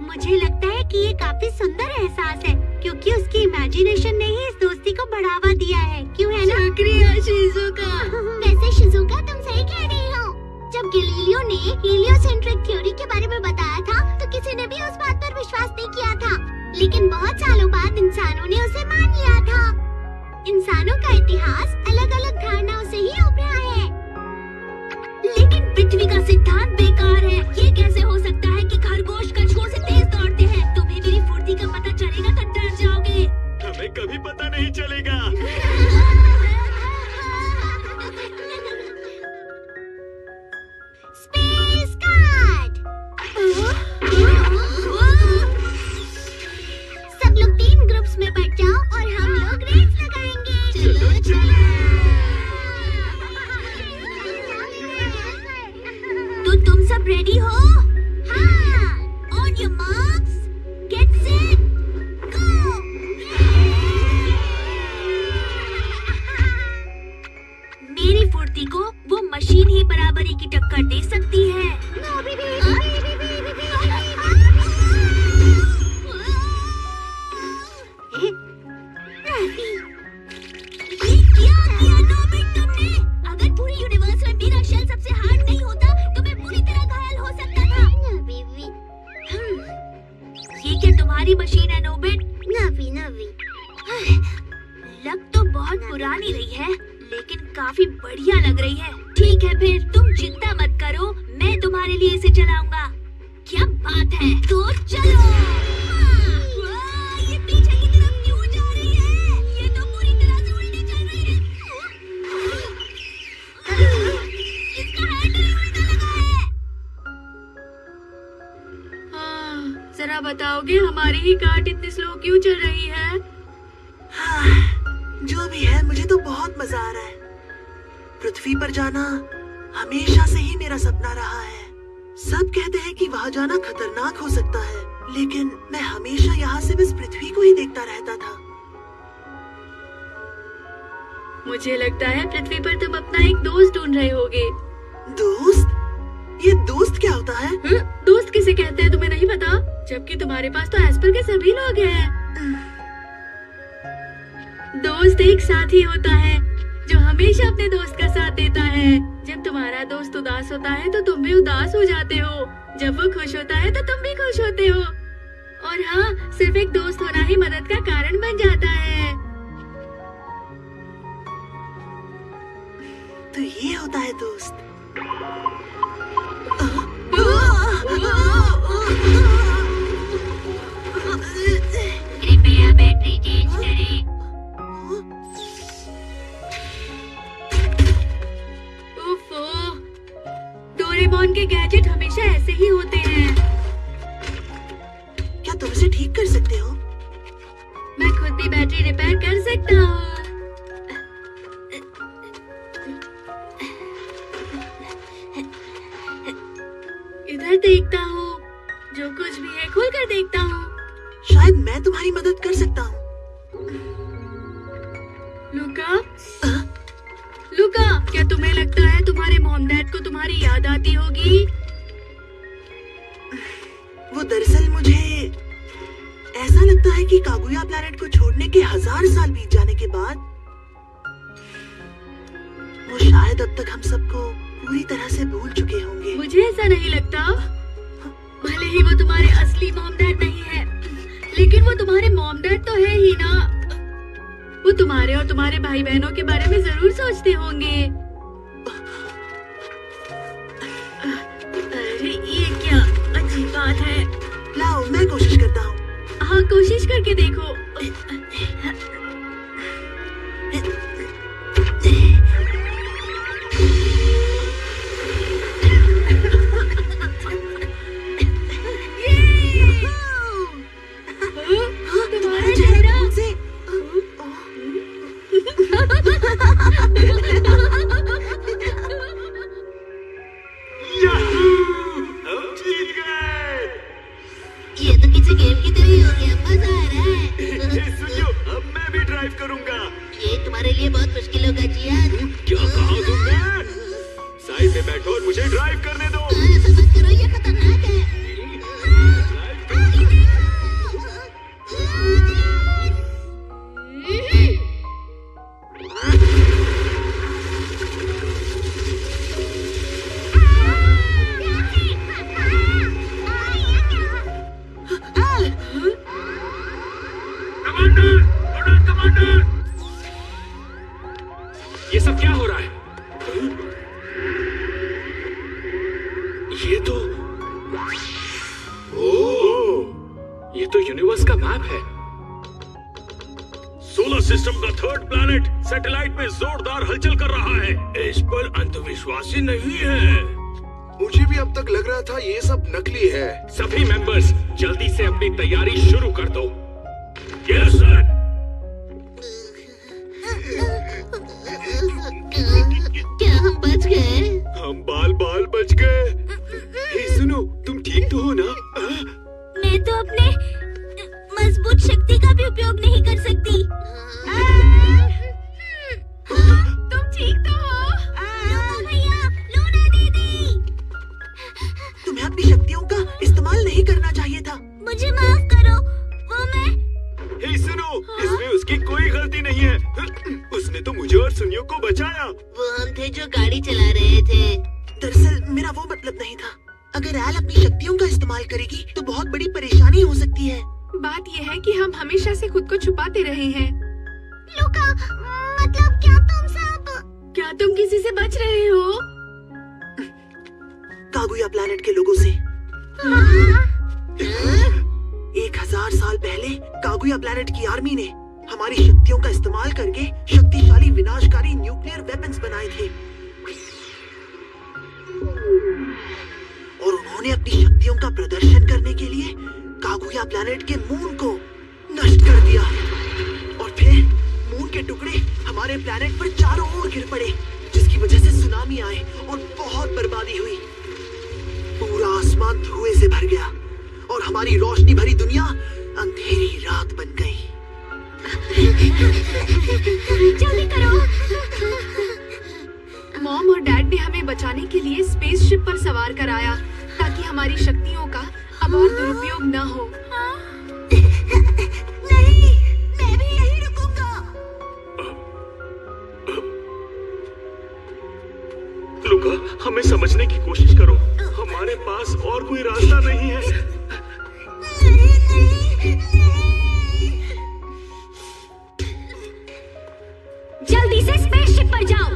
मुझे लगता है कि ये काफी सुंदर एहसास है, क्योंकि उसकी इमेजिनेशन ने ही इस दोस्ती को बढ़ावा दिया है। क्यों है ना? शुक्रिया शिजुका। वैसे शिजुका, तुम सही कह रही हो। जब गैलीलियो ने हीलियोसेंट्रिक थ्योरी के बारे में बताया था, तो किसी ने भी उस बात पर विश्वास नहीं किया था। लेकिन बहुत सालों बाद इंसानों ने उसे मान लिया था। इंसानों का इतिहास अलग अलग धारणाओं से ही उभरा है। लेकिन पृथ्वी का सिद्धांत बेकार है। ये कैसे हो सकता है कि खरगोश कछुओं से तेज दौड़ते हैं? तुम्हें मेरी फुर्ती का पता चलेगा तो डर जाओगे। हमें कभी पता नहीं चलेगा। Space card. सब लोग 3 ग्रुप्स में बट जाओ और हम लोग रेस लगाएंगे। चलो। तो तुम सब रेडी हो? हाँ। On your marks, get set, go. मेरी फुर्ती को वो मशीन ही बराबरी की टक्कर दे सकती है। क्या किया नोबिट तुमने? अगर पूरी यूनिवर्स में मेरा शेल सबसे हार्ड नहीं होता तो मैं पूरी तरह घायल हो सकता था। ये क्या तुम्हारी मशीन है नोबिट? नवी। लग तो बहुत पुरानी रही है, लेकिन काफी बढ़िया लग रही है। ठीक है फिर, तुम चिंता मत करो, मैं तुम्हारे लिए इसे चलाऊंगा। क्या बात है, तो चलो। ये पीछे की तरफ क्यों जा रही है? ये तो पूरी तरह से उल्टी चल रही है। इसका हैंडल उल्टा लगा है। हाँ, जरा बताओगे हमारी ही कार्ट इतनी स्लो क्यों चल रही है? हाँ, जो भी है, मुझे तो बहुत मजा आ रहा है। पृथ्वी पर जाना हमेशा से ही मेरा सपना रहा है। सब कहते हैं कि वहाँ जाना खतरनाक हो सकता है, लेकिन मैं हमेशा यहाँ से बस पृथ्वी को ही देखता रहता था। मुझे लगता है पृथ्वी पर तुम अपना एक दोस्त ढूंढ रहे होगे। दोस्त? ये दोस्त क्या होता है? दोस्त किसे कहते हैं तुम्हें नहीं पता? जबकि तुम्हारे पास तो एस्पर के सभी लोग हैं। दोस्त एक साथी होता है जो हमेशा अपने दोस्त का साथ देता है। जब तुम्हारा दोस्त उदास होता है तो तुम भी उदास हो जाते हो, जब वो खुश होता है तो तुम भी खुश होते हो। और हाँ, सिर्फ एक दोस्त होना ही मदद का कारण बन जाता है। तो ये होता है दोस्त। कृपया बैटरी चेंज करें। डोरेमोन के गैजेट हमेशा ऐसे ही होते हैं। क्या तुम इसे ठीक कर सकते हो? मैं खुद भी बैटरी रिपेयर कर सकता हूँ। इधर देखता हूँ, जो कुछ भी है खोल कर देखता हूँ। शायद मैं तुम्हारी मदद कर सकता हूँ। लुका, लुका, क्या तुम्हें लगता है तुम्हारे मॉम डैड को तुम्हारी याद आती होगी? वो दरअसल मुझे ऐसा लगता है कि कागुया प्लैनेट को छोड़ने के 1000 साल बीत जाने के बाद वो शायद अब तक हम सबको पूरी तरह से भूल चुके होंगे। मुझे ऐसा नहीं लगता। भले ही वो तुम्हारे असली मॉम डैड नहीं है, लेकिन वो तुम्हारे मॉम डैड तो है ही ना। वो तुम्हारे और तुम्हारे भाई बहनों के बारे में जरूर सोचते होंगे। अरे ये क्या अजीब बात है। लाओ, मैं कोशिश करता हूँ। हाँ, कोशिश करके देखो। तुम्हारा चेहरा हम जीत गए। ये तो किसी गेम की तरह ही हो गया, मजा आ रहा है। सुनियो, अब मैं भी ड्राइव करूंगा। ये तुम्हारे लिए बहुत मुश्किल होगा जियान। क्या कहा तुमने? साइड में बैठो और मुझे ड्राइव करने दो। ऐसा मत करो, ये खतरनाक है। ये सब क्या हो रहा है? ये तो यूनिवर्स का मैप है। सोलर सिस्टम का 3rd प्लैनेट सैटेलाइट में जोरदार हलचल कर रहा है। इस पर अंधविश्वास ही नहीं है। मुझे भी अब तक लग रहा था ये सब नकली है। सभी मेंबर्स जल्दी से अपनी तैयारी शुरू कर दो। Yes sir. क्या हम बच गए? हम बाल बाल बच गए। हे सुनो, तुम ठीक तो हो ना? मैं तो अपने मजबूत शक्ति का भी उपयोग नहीं कर सकती। तुम ठीक तो हो? लूना भैया, लूना दीदी, तुम्हें अपनी शक्तियों का इस्तेमाल नहीं करना चाहिए था। मुझे माफ करो। वो मैं हे सुनो, इसमें उसकी कोई गलती नहीं है। उसने तो मुझे और सुनियो को बचाया। वो हम थे जो गाड़ी चला रहे थे। दरअसल मेरा वो मतलब नहीं था। अगर एल अपनी शक्तियों का इस्तेमाल करेगी तो बहुत बड़ी परेशानी हो सकती है। बात यह है कि हम हमेशा से खुद को छुपाते रहे हैं। लुका, मतलब क्या तुम किसी से बच रहे हो? कागुया प्लैनेट के लोगों से। 1000 साल पहले कागुया प्लैनेट की आर्मी ने हमारी शक्तियों का इस्तेमाल करके शक्तिशाली विनाशकारी न्यूक्लियर वेपन्स बनाए थे और उन्होंने अपनी शक्तियों का प्रदर्शन करने के लिए कागुया प्लैनेट के मून को नष्ट कर दिया और फिर मून के टुकड़े हमारे प्लैनेट पर चारों ओर गिर पड़े, जिसकी की वजह से सुनामी आए और बहुत बर्बादी हुई। पूरा आसमान धुएं से भर गया और हमारी रोशनी भरी दुनिया अंधेरी रात बन गई। जल्दी करो। मॉम और डैड ने हमें बचाने के लिए स्पेसशिप पर सवार कराया ताकि हमारी शक्तियों का अब और दुरुपयोग न हो। नहीं, मैं भी यहीं रुकूंगा। लुका, हमें समझने की कोशिश करो। हमारे पास और कोई रास्ता नहीं है। जल्दी से स्पेसशिप पर जाओ।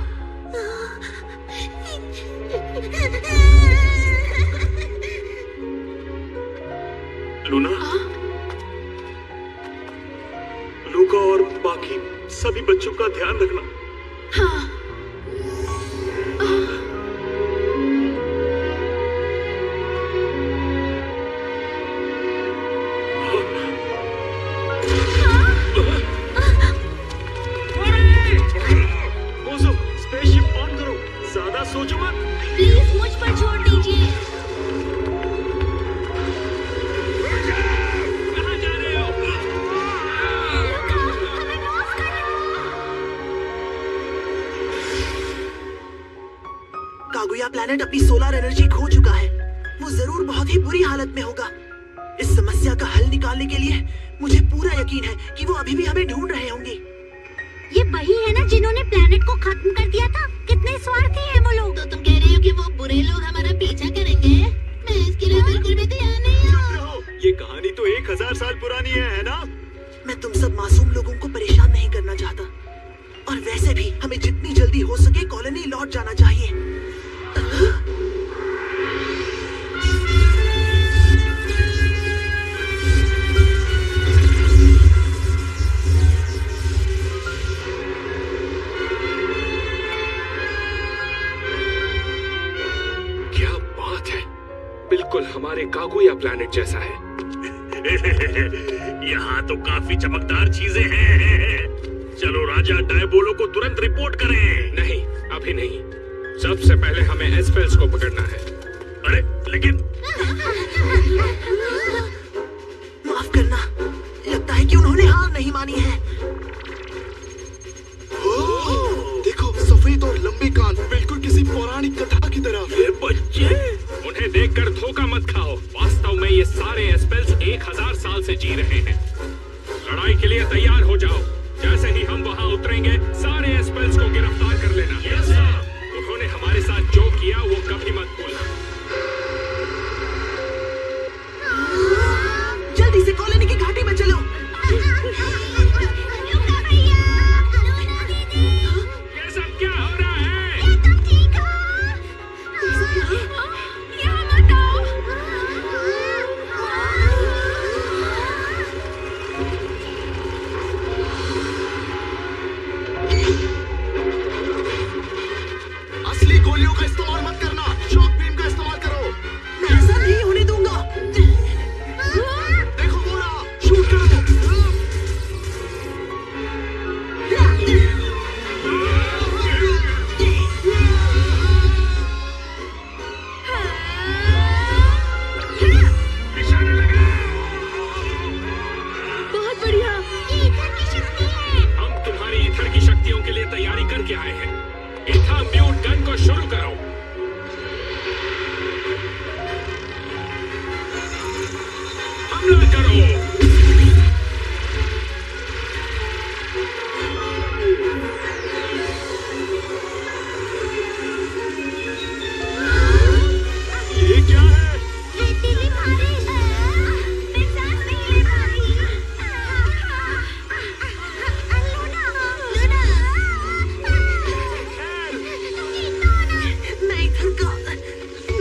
लूना, लूका और बाकी सभी बच्चों का ध्यान रखना। हाँ। ओज़ो, स्पेसशिप ऑन करो। ज्यादा सोचो मत। प्लीज मुझ पर छोड़ दीजिए। कहाँ जा रहे हो? कागुया प्लैनेट अपनी सोलर एनर्जी खो चुका है। वो जरूर बहुत ही बुरी हालत में होगा। इस समस्या का हल निकालने के लिए मुझे पूरा यकीन है कि वो अभी भी हमें ढूंढ रहे होंगे। ये वही है ना जिन्होंने प्लेनेट को खत्म कर दिया था? कितने स्वार्थी हैं वो लोग। तो तुम कह रहे हो कि वो बुरे लोग हमारा पीछा करेंगे? मैं इसके लिए बिल्कुल भी तैयार नहीं हूँ। ये कहानी तो 1000 साल पुरानी है ना? मैं तुम सब मासूम लोगों को परेशान नहीं करना चाहता। और वैसे भी हमें जितनी जल्दी हो सके कॉलोनी लौट जाना चाहिए। क्या बात है, बिल्कुल हमारे कागुया प्लैनेट जैसा है। यहाँ तो काफी चमकदार चीजें हैं। चलो राजा डायबोलो को तुरंत रिपोर्ट करें। नहीं, अभी नहीं। सबसे पहले हमें एस्पेल्स को पकड़ना है। अरे लेकिन माफ करना, लगता है कि उन्होंने हार नहीं मानी है। देखो, सफेद और लंबे कान, बिल्कुल किसी पौराणिक कथा की तरह। ये बच्चे, उन्हें देखकर धोखा मत खाओ। वास्तव में ये सारे एस्पेल्स 1000 साल से जी रहे हैं। लड़ाई के लिए तैयार हो जाओ। जैसे ही हम वहां उतरेंगे, सारे एस्पेल्स को गिरफ्तार कर लेना। Yes sir. उन्होंने हमारे साथ जो किया वो कभी मत भूलना। जल्दी से कॉलोनी की घाटी में चलो। ये सब क्या हो रहा है? यहाँ मत आओ। असली गोलियों का इस्तेमाल मत करना। शॉक बीम का इस्तेमाल करो। मैं ऐसा नहीं होने दूंगा। देखो वो रहा, शूट करो। निशाना लगाओ। बहुत बढ़िया। ये इधर की शक्ति है। हम तुम्हारी ईथर की शक्तियों के लिए तैयारी करके आए हैं। ईथा म्यूट गन को शुरू करो। हमला करो। ये क्या है? रेतीली बारिश। मैं सांस नहीं ले पा रही। Luna, Luna.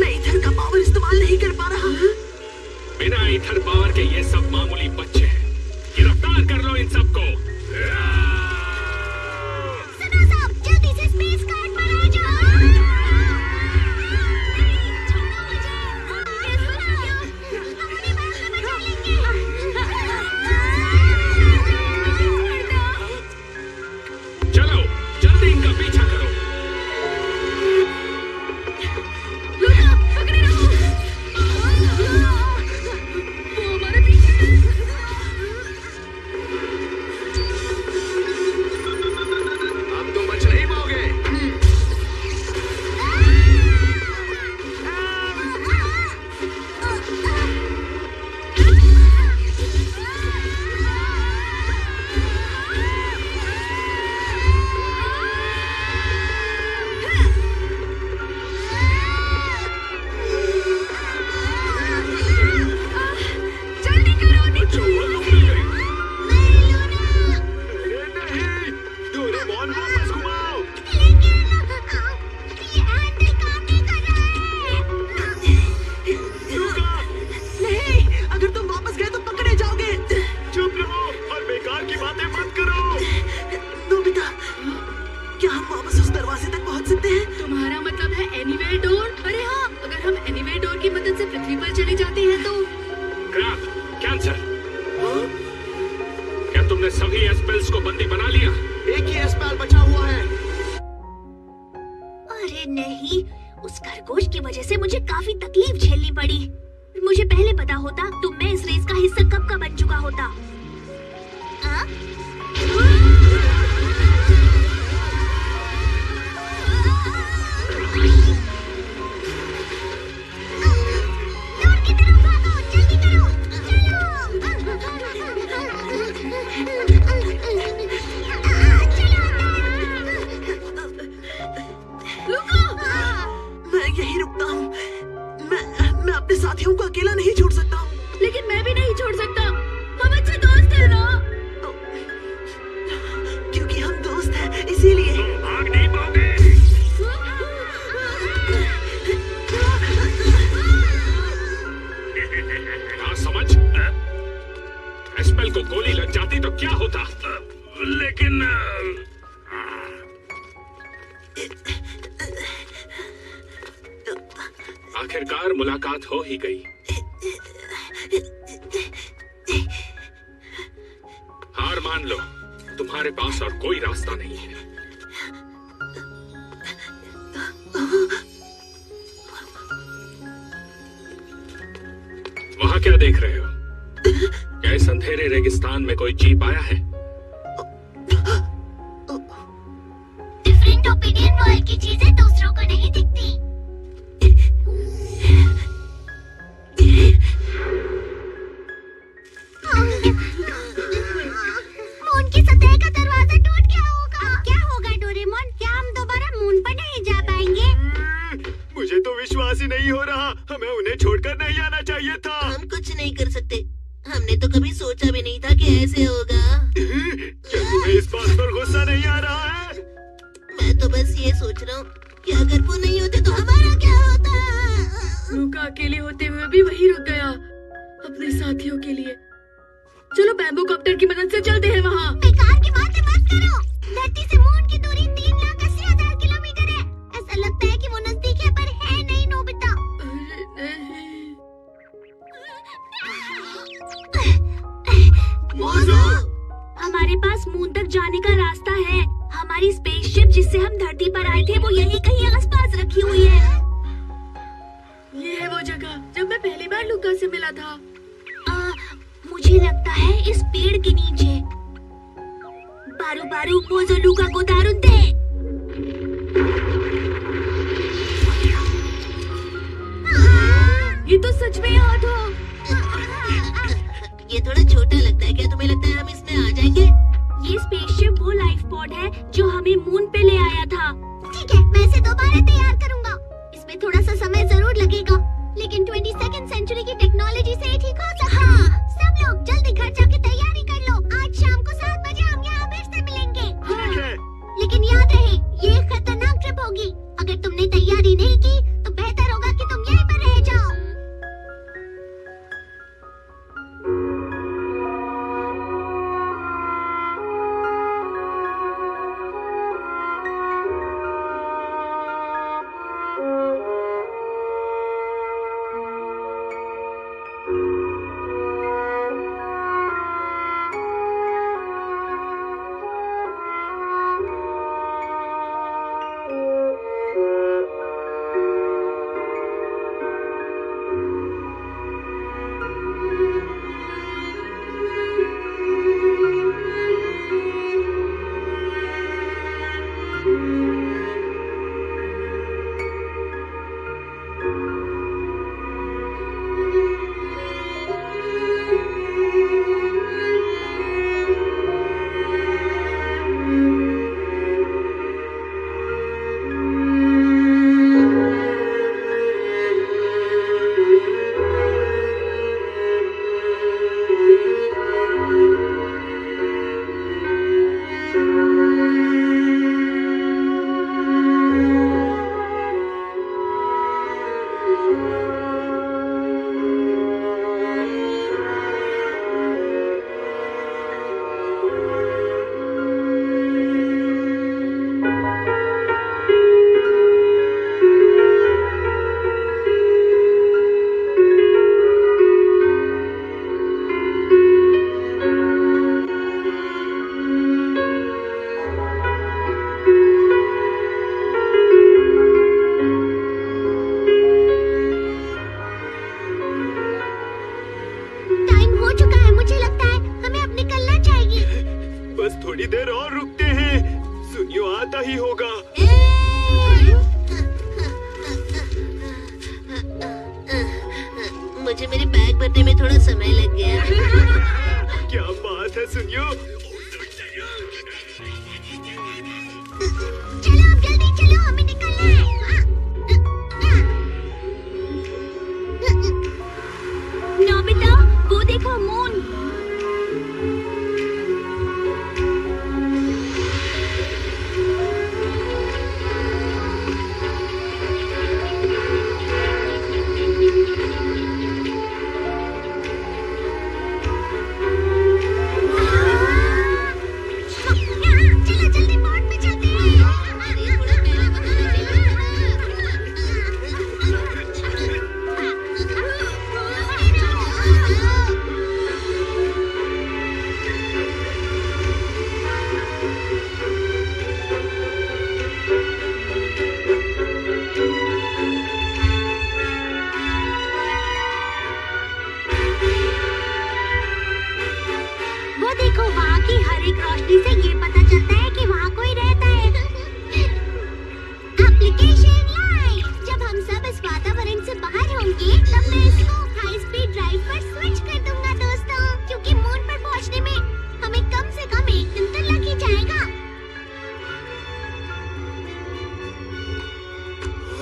मैं इधर का पावर इस्तेमाल नहीं कर पा रहा। बिना ईथर पावर के ये सब मामूली बच्चे हैं। गिरफ्तार कर लो इन सबको। सुनो सब, जल्दी से स्पेस कार्ड पर आ जाओ। छोड़ो मुझे। हम अपनी बात में बचा लेंगे। चलो, जल्दी इनका पीछा करो। क्या हम वापस उस दरवाजे तक पहुंच सकते हैं? तुम्हारा मतलब है एनीवेयर डोर? अरे हाँ, अगर हम एनीवेयर डोर की मदद से पृथ्वी पर चले जाते हैं तो क्रैप, कैंसर, क्या तुमने सभी एस्पेल्स को बंदी बना लिया? एक ही एस्पेल बचा हुआ है। अरे नहीं, उस खरगोश की वजह से मुझे काफी तकलीफ झेलनी पड़ी। मुझे पहले पता होता तो मैं इस रेस का हिस्सा कब का बन चुका होता। दूर की तरफ भागो, जल्दी करो, मैं यहीं रुकता हूँ। मैं अपने साथियों को अकेला नहीं छोड़ सकता हूँ। लेकिन मैं भी नहीं छोड़ सकता। हम अच्छे दोस्त हैं ना? क्योंकि हम दोस्त हैं, इसीलिए। भाग नहीं पाओगे। हाँ समझ, एस्पेल को गोली लग जाती तो क्या होता? लेकिन आखिरकार मुलाकात हो ही गई। हार मान लो, तुम्हारे पास और कोई रास्ता नहीं है। वहां क्या देख रहे हो? क्या इस अंधेरे रेगिस्तान में कोई जीप आया है? डिफरेंट ओपिनियन वर्ल्ड की चीजें दूसरों को नहीं दिखती। मून की सतह का दरवाजा टूट गया होगा। क्या होगा डोरेमोन? क्या हम दोबारा मून पर नहीं जा पाएंगे? मुझे तो विश्वास ही नहीं हो रहा। हमें उन्हें छोड़कर नहीं आना चाहिए था। हम कुछ नहीं कर सकते। हमने तो कभी सोचा भी नहीं था कि ऐसे होगा। क्या तुम्हें इस बात पर गुस्सा नहीं आ रहा है? मैं तो बस ये सोच रहा हूँ कि अगर वो नहीं होते तो हमारा क्या होता। लूका अकेले होते हुए भी वहीं रुक गया अपने साथियों के लिए। चलो बैम्बू कॉप्टर की मदद से चलते हैं वहाँ। बेकार की बातें मत करो। धरती से मून की दूरी 3,80,000 किलोमीटर है। ऐसा लगता है कि वो नजदीक है पर है नहीं नोबिता। हमारे पास मून तक जाने का रास्ता है। हमारी स्पेसशिप जिससे हम धरती पर आए थे वो यहीं कहीं आसपास रखी हुई है। ये है वो जगह जब मैं पहली बार लूका से मिला था। मुझे लगता है इस पेड़ के नीचे। बारू बारू मोजो लूका को दारुन दे। ये तो सच में यहाँ था। ये थोड़ा छोटा लगता है। क्या तुम्हें लगता है हम इसमें आ जाएंगे? ये स्पेसशिप वो लाइफ पॉड है जो हमें मून पे ले आया था। ठीक है, मैं इसे दोबारा तैयार करूंगा। इसमें थोड़ा सा समय जरूर लगेगा, लेकिन 22वीं सेंचुरी की टेक्नोलॉजी से ये ठीक हो सकता है। सब लोग जल्दी घर जाके तैयारी कर लो। आज शाम को 7 बजे हम यहाँ फिर से मिलेंगे। ठीक है। लेकिन याद रहे, ये एक खतरनाक ट्रिप होगी। अगर तुमने तैयारी नहीं की तो बेहतर होगा कि तुम यहीं पर रह जाओ। मुझे मेरे बैग भरने में थोड़ा समय लग गया। क्या बात है सुनियो। चलो अब जल्दी चलो, हमें निकलना है। नोबिता, वो देखो मून। चलो जल्दी बोट में चलते हैं। वो देखो, वहाँ की हर एक रोशनी से ये पता चलता है कि वहाँ कोई रहता है। Application light. जब हम सब इस वातावरण से बाहर होंगे, तब मैं इसको हाई स्पीड ड्राइव पर स्विच कर दूंगा दोस्तों, क्योंकि मून पर पहुँचने में हमें कम से कम 1 दिन तो लग ही जाएगा।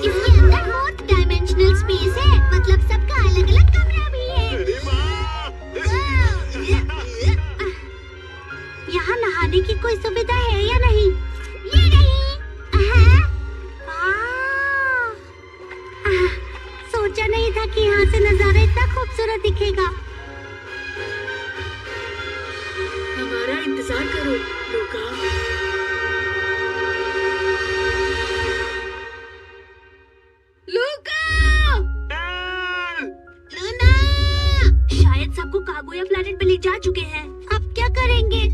इसके अंदर 4th डायमेंशनल स्पेस है, मतलब सबका अलग-अलग कमरा भी है। अरे वाह। यहाँ नहाने की कोई सुविधा है या नहीं? ये नहीं। सोचा नहीं था कि यहाँ से नजारा इतना खूबसूरत दिखेगा। हमारा इंतजार करो, लूका। लूका! लूना! शायद सबको कागुया प्लैनेट पे ले जा चुके हैं। अब क्या करेंगे?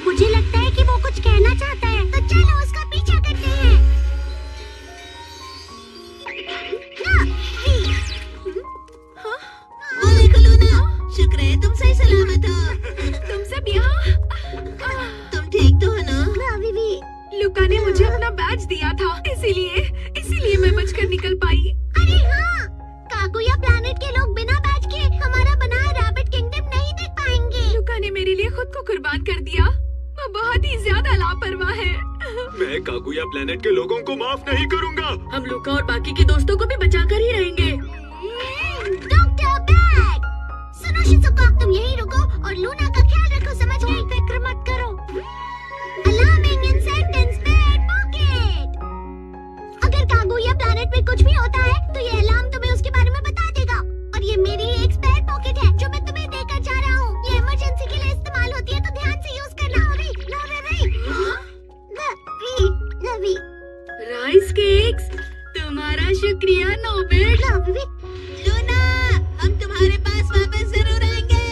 मुझे लगता है कि वो कुछ कहना चाहता है, तो चलो उसका पीछा करते हैं। वो देखो लूना, शुक्र है तुम सही सलामत हो। तुम सब यहाँ? तुम ठीक तो हो ना? मैं अभी भी। लुका ने मुझे अपना बैज दिया था, इसीलिए मैं बचकर निकल पाई। अरे हाँ, कागुया प्लैनेट के लोग बिना बैज के हमारा बनाया रैबिट किंगडम नहीं देख पाएंगे। लुका ने मेरे लिए खुद को कुर्बान कर दिया। वो बहुत ही ज्यादा लापरवाह है। मैं कागुया प्लेनेट के लोगों को माफ नहीं करूंगा। हम लुका और बाकी के दोस्तों को भी बचा कर ही रहेंगे। डॉक्टर बैग, सुनो शिजुका, तुम यहीं रुको और लूना का ख्याल रखो, समझ गई? फिक्र मत करो। अलार्मिंग इन सेंटेंस बेड पॉकेट। अगर कागुया प्लैनेट में कुछ भी होता है, तो ये अलार्म तुम्हें उसके बारे में बता देगा। और ये मेरी एक स्पेयर पॉकेट है, जो मैं तुम्हें देकर जा रहा हूँ। ये इमरजेंसी के लिए इस्तेमाल होती है, तो ध्यान से यूज करना। रवि, राइस केक्स, तुम्हारा शुक्रिया नोबेट। लूना, हम तुम्हारे पास वापस जरूर आएंगे।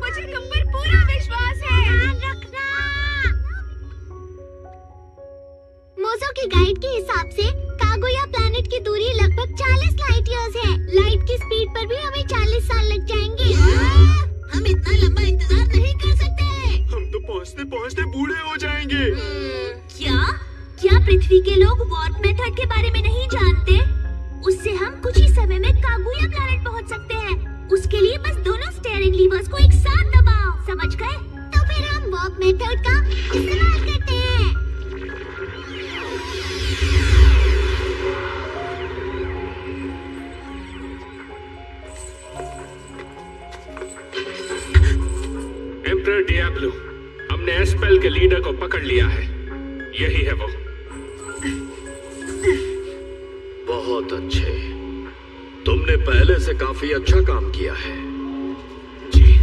मुझे तुम पर पूरा विश्वास है। ध्यान रखना। मोज़ो के गाइड के हिसाब से कागुया प्लैनेट की दूरी लगभग 40 लाइट ईयर्स है। लाइट की स्पीड पर भी हमें 40 साल लग जाएंगे। हम इतना लंबा इंतजार नहीं कर सकते। हम तो पहुँचते पहुँचते बूढ़े हो जाएंगे। क्या पृथ्वी के लोग वार्प मेथड के बारे में नहीं जानते? उससे हम कुछ ही समय में कागुया प्लैनेट पहुंच सकते हैं। उसके लिए बस दोनों स्टीयरिंग लीवर्स को एक साथ दबाओ, समझ गए? तो फिर हम वार्प मेथड का इस्तेमाल करते हैं। एम्परर डियाब्लो, हमने एस्पेल के लीडर को पकड़ लिया है। यही है वो। बहुत अच्छे, तुमने पहले से काफी अच्छा काम किया है। जी,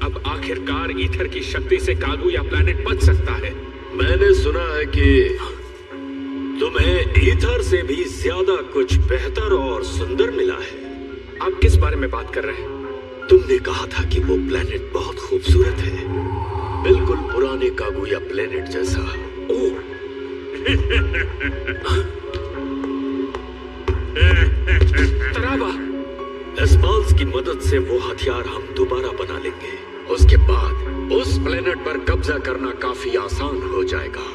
अब आखिरकार ईथर की शक्ति से कागुया प्लैनेट बच सकता है। मैंने सुना है कि तुम्हें ईथर से भी ज्यादा कुछ बेहतर और सुंदर मिला है। आप किस बारे में बात कर रहे हैं? तुमने कहा था कि वो प्लेनेट बहुत खूबसूरत है, बिल्कुल पुराने कागुया प्लेनेट जैसा। ओह तराबा, एस्पाल्स की मदद से वो हथियार हम दोबारा बना लेंगे। उसके बाद उस प्लेनेट पर कब्जा करना काफी आसान हो जाएगा।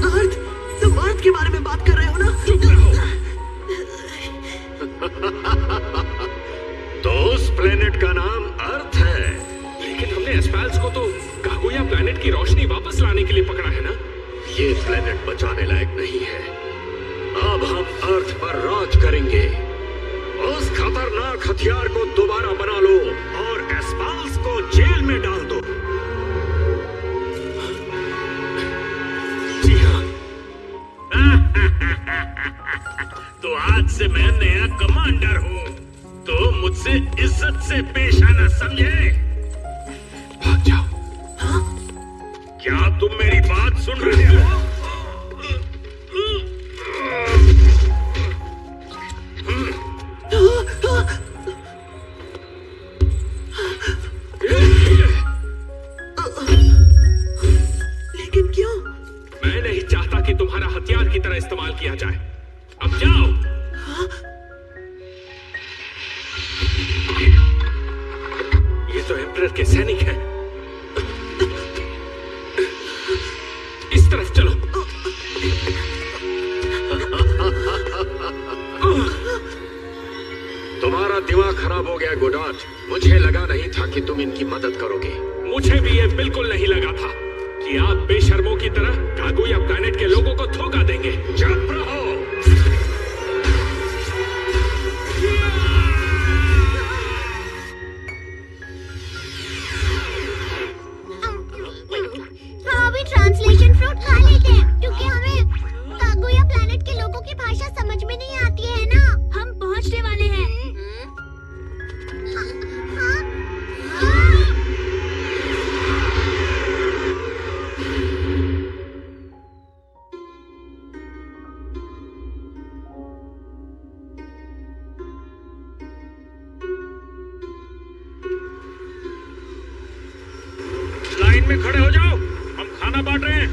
अर्थ? तुम अर्थ के बारे में बात कर रहे हो ना? चुप रहो। तो उस प्लेनेट का नाम अर्थ है। लेकिन हमने एस्पाल्स को तो कागुया प्लेनेट की रोशनी वापस लाने के लिए पकड़ा है ना? ये प्लेनेट बचाने लायक नहीं है। अब हम अर्थ पर राज करेंगे। उस खतरनाक हथियार को दोबारा बना लो और एस्पाल्स को जेल में डाल दो। जी हाँ। तो आज से मैं नया कमांडर हूँ, तो मुझसे इज्जत से पेश आना, समझे? भाग जाओ। क्या तुम मेरी बात सुन रहे हो? लेकिन क्यों? मैं नहीं चाहता कि तुम्हारा हथियार की तरह इस्तेमाल किया जाए। अब जाओ। ये तो एम्परर के सैनिक हैं। इस तरफ चलो। तुम्हारा दिमाग खराब हो गया गोडार्ड। मुझे लगा नहीं था कि तुम इनकी मदद करोगे। मुझे भी ये बिल्कुल नहीं लगा था कि आप बेशर्मों की तरह कागुया प्लैनेट के लोगों को धोखा देंगे। चुप रहो। हाँ, अभी ट्रांसलेशन फ्रूट खा लेते हैं, क्योंकि हमें कागुया प्लैनेट के लोगों की भाषा समझ में नहीं आती है ना। हम पहुंचने वाले हैं। लाइन में खड़े हो जाओ, हम खाना बांट रहे हैं।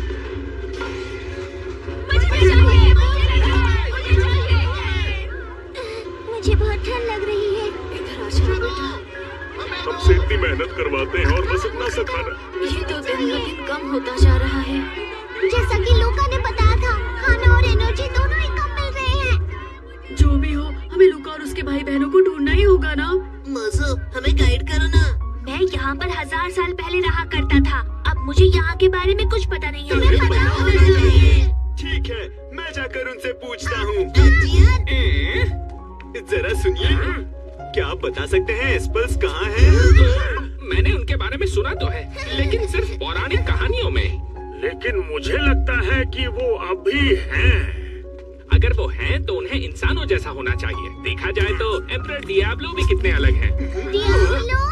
मुझे बहुत ठंड लग रही है। हमसे इतनी मेहनत करवाते हैं और बस इतना सा खाना। ये तो दिन ब दिन कम होता जा रहा है। जैसा कि लूका ने बताया था, खाना और एनर्जी दोनों ही कम मिल रहे हैं। जो भी हो, हमें लूका और उसके भाई बहनों को ढूंढना ही होगा ना। मौसू, हमें गाइड करो ना। मैं यहाँ पर 1000 साल पहले रहा करता था। अब मुझे यहाँ के बारे में कुछ पता नहीं है। तुम्हें पता होना चाहिए। ठीक है, मैं जाकर उनसे पूछता हूँ। जियान, जरा सुनिए, क्या आप बता सकते हैं एस्पल्स कहाँ हैं? मैंने उनके बारे में सुना तो है, लेकिन सिर्फ पौराणिक कहानियों में। लेकिन मुझे लगता है कि वो अभी हैं। अगर वो हैं तो उन्हें इंसानों जैसा होना चाहिए। देखा जाए तो एम्परर डियाब्लो भी कितने अलग हैं। डियाब्लो?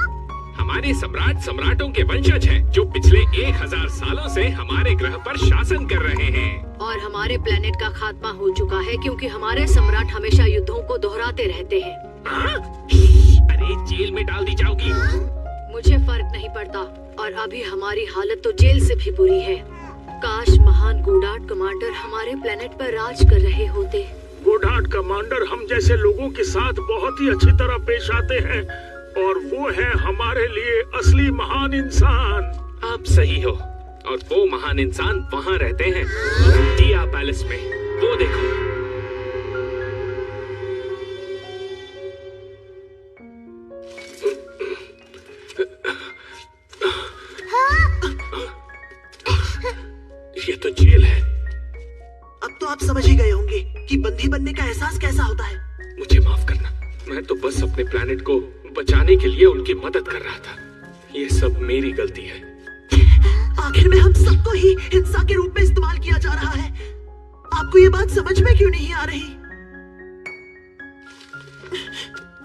हमारे सम्राटों के वंशज हैं, जो पिछले 1000 सालों से हमारे ग्रह पर शासन कर रहे हैं। और हमारे प्लेनेट का खात्मा हो चुका है, क्योंकि हमारे सम्राट हमेशा युद्धों को दोहराते रहते हैं। अरे जेल में डाल दी जाओगी। मुझे फर्क नहीं पड़ता, और अभी हमारी हालत तो जेल से भी बुरी है। काश महान गोडार्ड कमांडर हमारे प्लेनेट पर राज कर रहे होते। गोडार्ड कमांडर हम जैसे लोगों के साथ बहुत ही अच्छी तरह पेश आते हैं, और वो है हमारे लिए असली महान इंसान। आप सही हो, और वो महान इंसान वहाँ रहते हैं, डिया पैलेस में। वो देखो। ये तो जेल है। अब तो आप समझ ही गए होंगे कि बंदी बनने का एहसास कैसा होता है। मुझे माफ करना, मैं तो बस अपने प्लेनेट को बचाने के लिए उनकी मदद कर रहा था। ये सब मेरी गलती है। आखिर में हम सबको ही हिंसा के रूप में इस्तेमाल किया जा रहा है। आपको ये बात समझ में क्यों नहीं आ रही?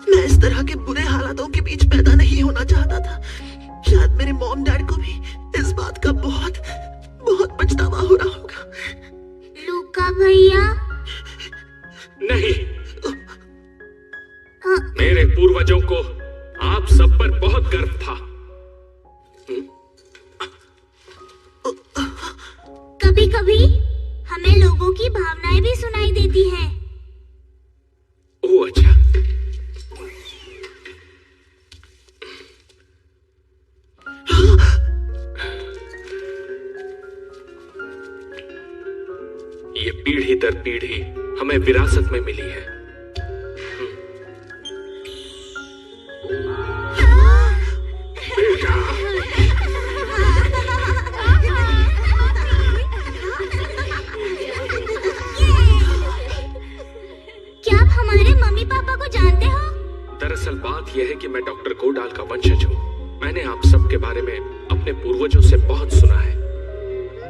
मैं इस तरह के बुरे हालातों के बीच पैदा नहीं होना चाहता था। शायद मेरे मॉम डैड को भी इस बात का बहुत पछतावा हो रहा होगा। लूका भैया? नहीं, मेरे पूर्वजों को आप सब पर बहुत गर्व था। कभी-कभी हमें लोगों की भावनाएं भी सुनाई देती हैं। पीढ़ी दर पीढ़ी हमें विरासत में मिली है। बेटा, क्या आप हमारे मम्मी पापा को जानते हो? दरअसल बात यह है कि मैं डॉक्टर गोडाल का वंशज हूँ। मैंने आप सब के बारे में अपने पूर्वजों से बहुत सुना है।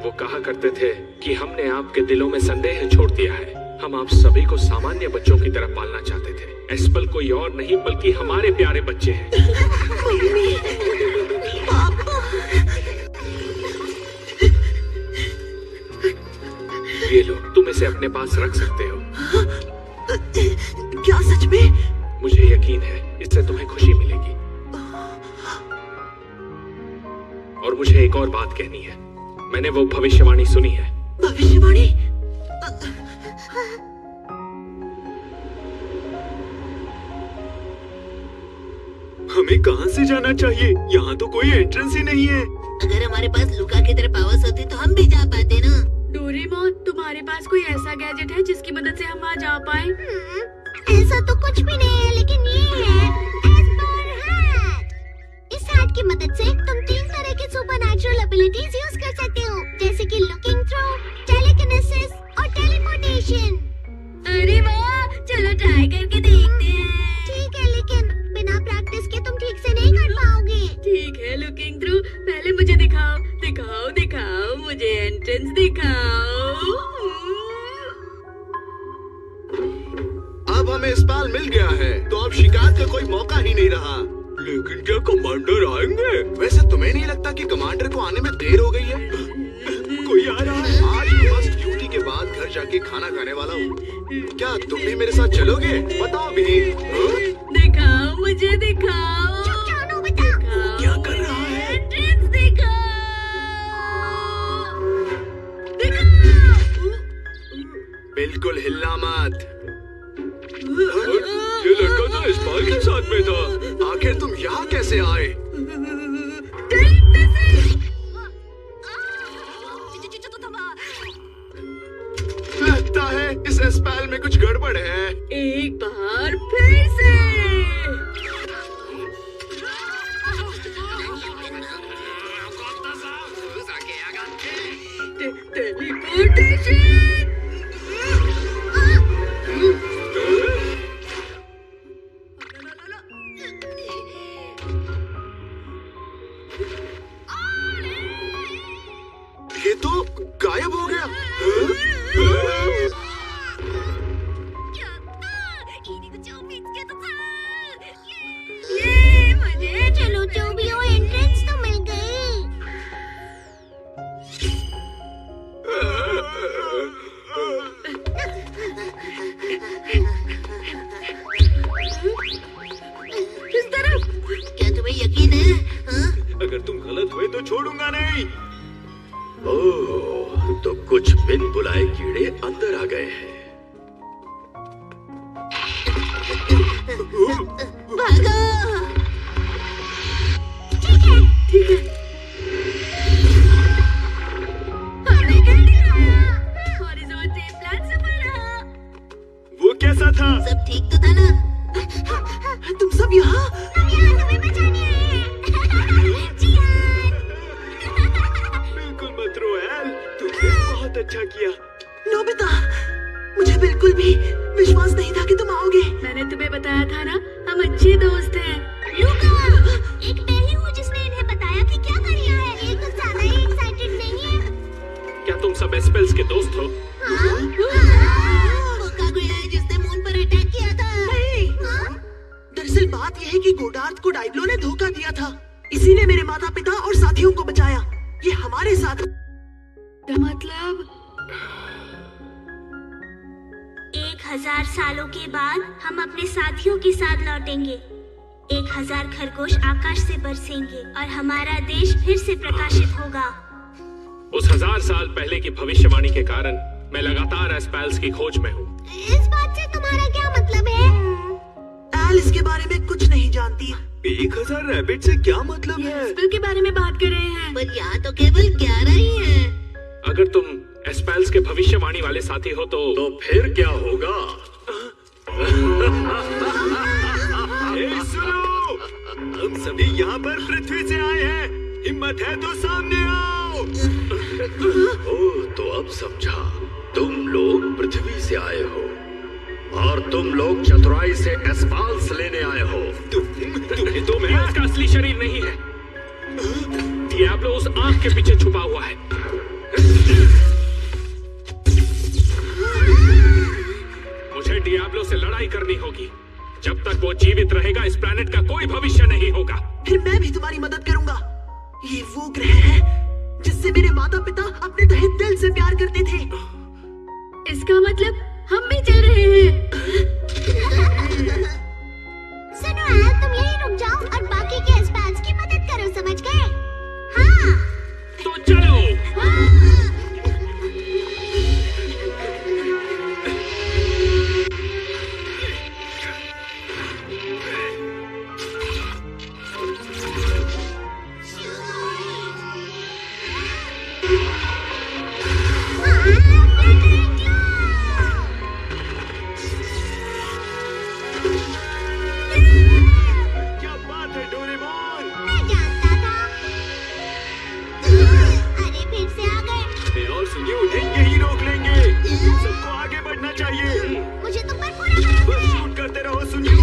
वो कहा करते थे कि हमने आपके दिलों में संदेह छोड़ दिया है। हम आप सभी को सामान्य बच्चों की तरह पालना चाहते थे। एस्पल कोई और नहीं बल्कि हमारे प्यारे बच्चे हैं। ये लो, तुम इसे अपने पास रख सकते हो। क्या सच में? मुझे यकीन है इससे तुम्हें खुशी मिलेगी। और मुझे एक और बात कहनी है। मैंने वो भविष्यवाणी सुनी है। भविष्यवाणी? हमें कहाँ से जाना चाहिए? यहाँ तो कोई एंट्रेंस ही नहीं है। अगर हमारे पास लुका की तरह पावर्स होते तो हम भी जा पाते ना। डोरेमोन, तुम्हारे पास कोई ऐसा गैजेट है जिसकी मदद से हम वहाँ जा पाए? ऐसा तो कुछ भी नहीं है, लेकिन ये है एस्पर हैट। इस हैट की मदद से तुम 3 तरह की सुपरनैचुरल एबिलिटीज यूज कर सकते हो, जैसे कि लुकिंग थ्रू, टेलीकिनेसिस और टेलीपोर्टेशन। अरे वाह, चलो ट्राई करके देखते हैं। ठीक है, लेकिन बिना प्रैक्टिस के तुम ठीक से नहीं कर पाओगे। ठीक है, लुकिंग थ्रू, पहले मुझे दिखाओ, दिखाओ, दिखाओ, मुझे एंट्रेंस दिखाओ। अब हमें स्पेल मिल गया है, तो अब शिकायत का कोई मौका ही नहीं रहा। लेकिन क्या कमांडर आएंगे? वैसे तुम्हें नहीं लगता कि कमांडर को आने में देर हो गई है? कोई आ रहा है। आज फर्स्ट ड्यूटी के बाद घर जाके खाना खाने वाला हूँ। क्या तुम भी मेरे साथ चलोगे? बताओ भी। दिखाओ, मुझे दिखाओ। चुप जाओ नोबिता। क्या कर रहा है? एंट्रेंस दिखाओ, दिखाओ। बिल्कुल हिलना मत। ये लड़का तो स्पाई के साथ में था। आखिर तुम यहाँ कैसे आए? लगता है इस स्पेल में कुछ गड़बड़ है। एक बार फिर से। टेलीपोर्टेशन। ये तो गायब हो गया। ये मुझे चलो जो भी हो, एंट्रेंस तो मिल गई। किस तरफ? क्या तुम्हें यकीन है? हाँ? अगर तुम गलत हुए तो छोड़ूंगा नहीं। ओह, तो कुछ बिन बुलाए कीड़े अंदर आ गए हैं। भागो। ठीक है। हमने कर दिखाया। हॉरिजॉन्टल प्लान सफल रहा। वो कैसा था? सब ठीक तो था ना? तुम सब यहाँ? हम यहाँ तुम्हें बचाने आए हैं। जियान। बिल्कुल मत रो एल, तुमने बहुत अच्छा किया। नोबिता, मुझे बिल्कुल भी विश्वास नहीं था कि तुम आओगे। मैंने तुम्हें बताया था ना, हम अच्छे दोस्त हैं। लूका, एक मैं ही हूँ जिसने इन्हें बताया कि क्या कर रहा है। ये कुछ ज्यादा ही एक्साइटेड नहीं है। क्या तुम सब एस्पेल्स के दोस्त हो? वो कागुया है जिसने मून पर अटैक किया था। दरअसल बात यह है कि गोडार्ड को डाइब्लो ने धोखा दिया था, इसीलिए मेरे माता पिता और साथियों को बचाया। ये हमारे साथ। मतलब 1000 सालों के बाद हम अपने साथियों के साथ लौटेंगे। 1000 खरगोश आकाश से बरसेंगे और हमारा देश फिर से प्रकाशित होगा। उस 1000 साल पहले की भविष्यवाणी के कारण मैं लगातार एस्पेल्स की खोज में हूँ। इस बात से तुम्हारा क्या मतलब है? एल इसके बारे में कुछ नहीं जानती। 1000 रैबिट से क्या मतलब है? एस्पेल के बारे में बात कर रहे हैं। पर यहाँ तो केवल 11 ही है। अगर तुम एस्पेल्स के भविष्यवाणी वाले साथी हो तो फिर क्या होगा? सुनो, हम सभी यहाँ पर पृथ्वी से आए हैं। हिम्मत है तो सामने आओ। ओह, तो अब समझा, तुम लोग पृथ्वी से आए हो और तुम लोग चतुराई से एस्पाल्स लेने आए हो। तुम है उसका असली शरीर नहीं है। डियाब्लो उस आंख के पीछे छुपा हुआ है। मुझे डियाब्लो से लड़ाई करनी होगी। जब तक वो जीवित रहेगा इस प्लेनेट का कोई भविष्य नहीं होगा। फिर मैं भी तुम्हारी मदद करूंगा। ये वो ग्रह है जिससे मेरे माता पिता अपने तहे दिल से प्यार करते थे। इसका मतलब हम भी चल रहे हैं। सुनो एल, तुम यहीं रुक जाओ और बाकी के एस्पेल्स की मदद करो, समझ गए? हाँ। तो चलो। क्या बात है डोरेमोन? मैं जानता था। अरे फिर से आ गए। और सुनिए, उन्हें यही रोक लेंगे। सबको आगे बढ़ना चाहिए। मुझे तुम पर पूरा भरोसा बस है। शूट करते रहो, सुनियो।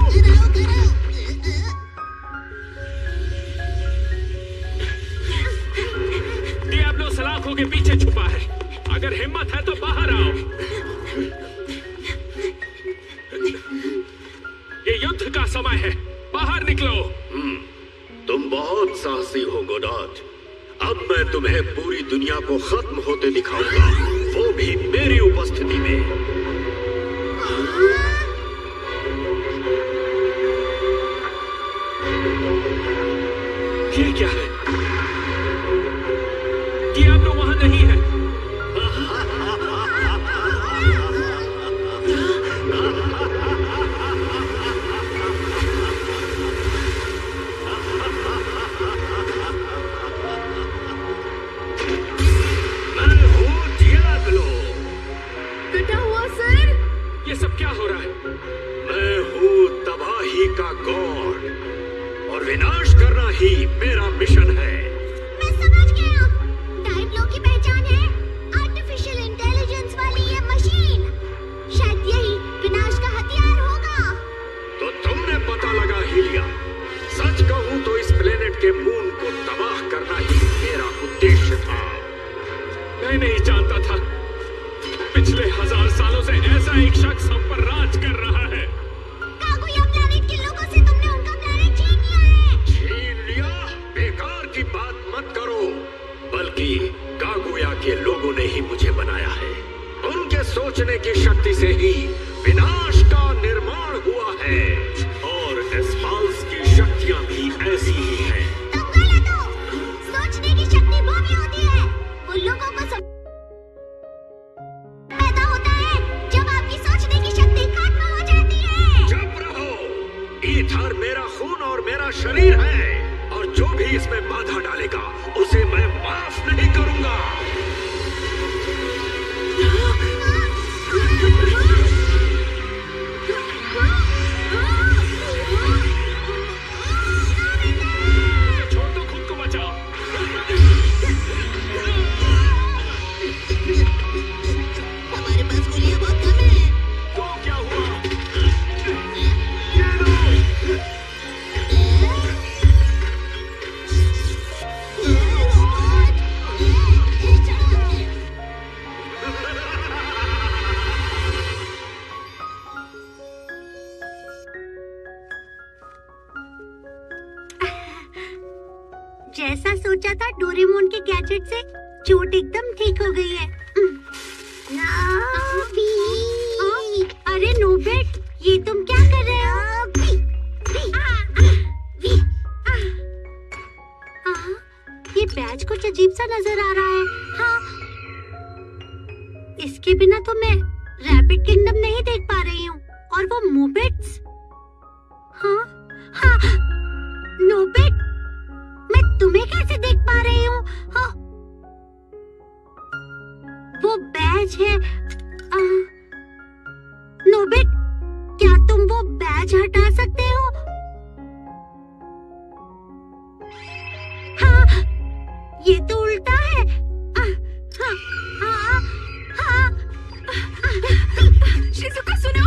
डियाब्लो सलाखों के पीछे छुपा है। अगर हिम्मत है तो बाहर आओ। ये युद्ध का समय है, बाहर निकलो। तुम बहुत साहसी हो गोडाट। अब मैं तुम्हें पूरी दुनिया को खत्म होते दिखाऊंगा, वो भी मेरी उपस्थिति में। ये क्या है? डियाब्लो वहां नहीं है। मैं हूँ डियाब्लो। कटा हुआ सर। ये सब क्या हो रहा है? मैं हूँ तबाही का गॉड और विनाश करना ही मेरा मिशन है। मैं समझ गया। डायब्लो की पहचान है आर्टिफिशियल इंटेलिजेंस वाली ये मशीन। शायद यही विनाश का हथियार होगा। तो तुमने पता लगा ही लिया। सच कहूँ तो इस प्लेनेट के मून को तबाह करना ही मेरा उद्देश्य था। मैं नहीं जानता था। पिछले 1000 सालों से ऐसा एक शख्स हम पर राज कर रहा है। कागुया प्लैनेट के लोगों से तुमने उनका प्लैनेट छीन लिया है। छीन लिया? बेकार की बात मत करो। बल्कि कागुया के लोगों ने ही मुझे बनाया है। उनके सोचने की शक्ति से ही विनाश का निर्माण हुआ है और एस्पाल्स की शक्तियां भी ऐसी ही हैं। तुम गलत हो। सोचने की शक्ति वो भी होती है। वो लोगों को पैदा होता है जब आपकी सोचने की शक्ति खत्म हो जाती है। चुप रहो। ईथर मेरा खून और मेरा शरीर है और जो भी इसमें बाधा डालेगा उसे मैं माफ नहीं करूंगा। छोड़ दो, खुद को बचाओ। हमारे पास गोलियां बहुत कम है। तो क्या हुआ? जैसा सोचा था डोरेमोन के गैजेट से चोट एकदम ठीक हो गई है। अरे नोबेट, ये तुम क्या कर रहे हो? ये बैज कुछ अजीब सा नजर आ रहा है। हाँ, इसके बिना तो मैं रैबिट किंगडम नहीं देख पा रही हूँ। और वो मोबेट्स। हाँ हाँ, नोबेट, मैं तुम्हें कैसे देख पा रही हूँ? हाँ, वो बैज है। नोबिट, क्या तुम वो बैज हटा सकते हो? हाँ, ये तो उल्टा है। शिज़ुका सुनो,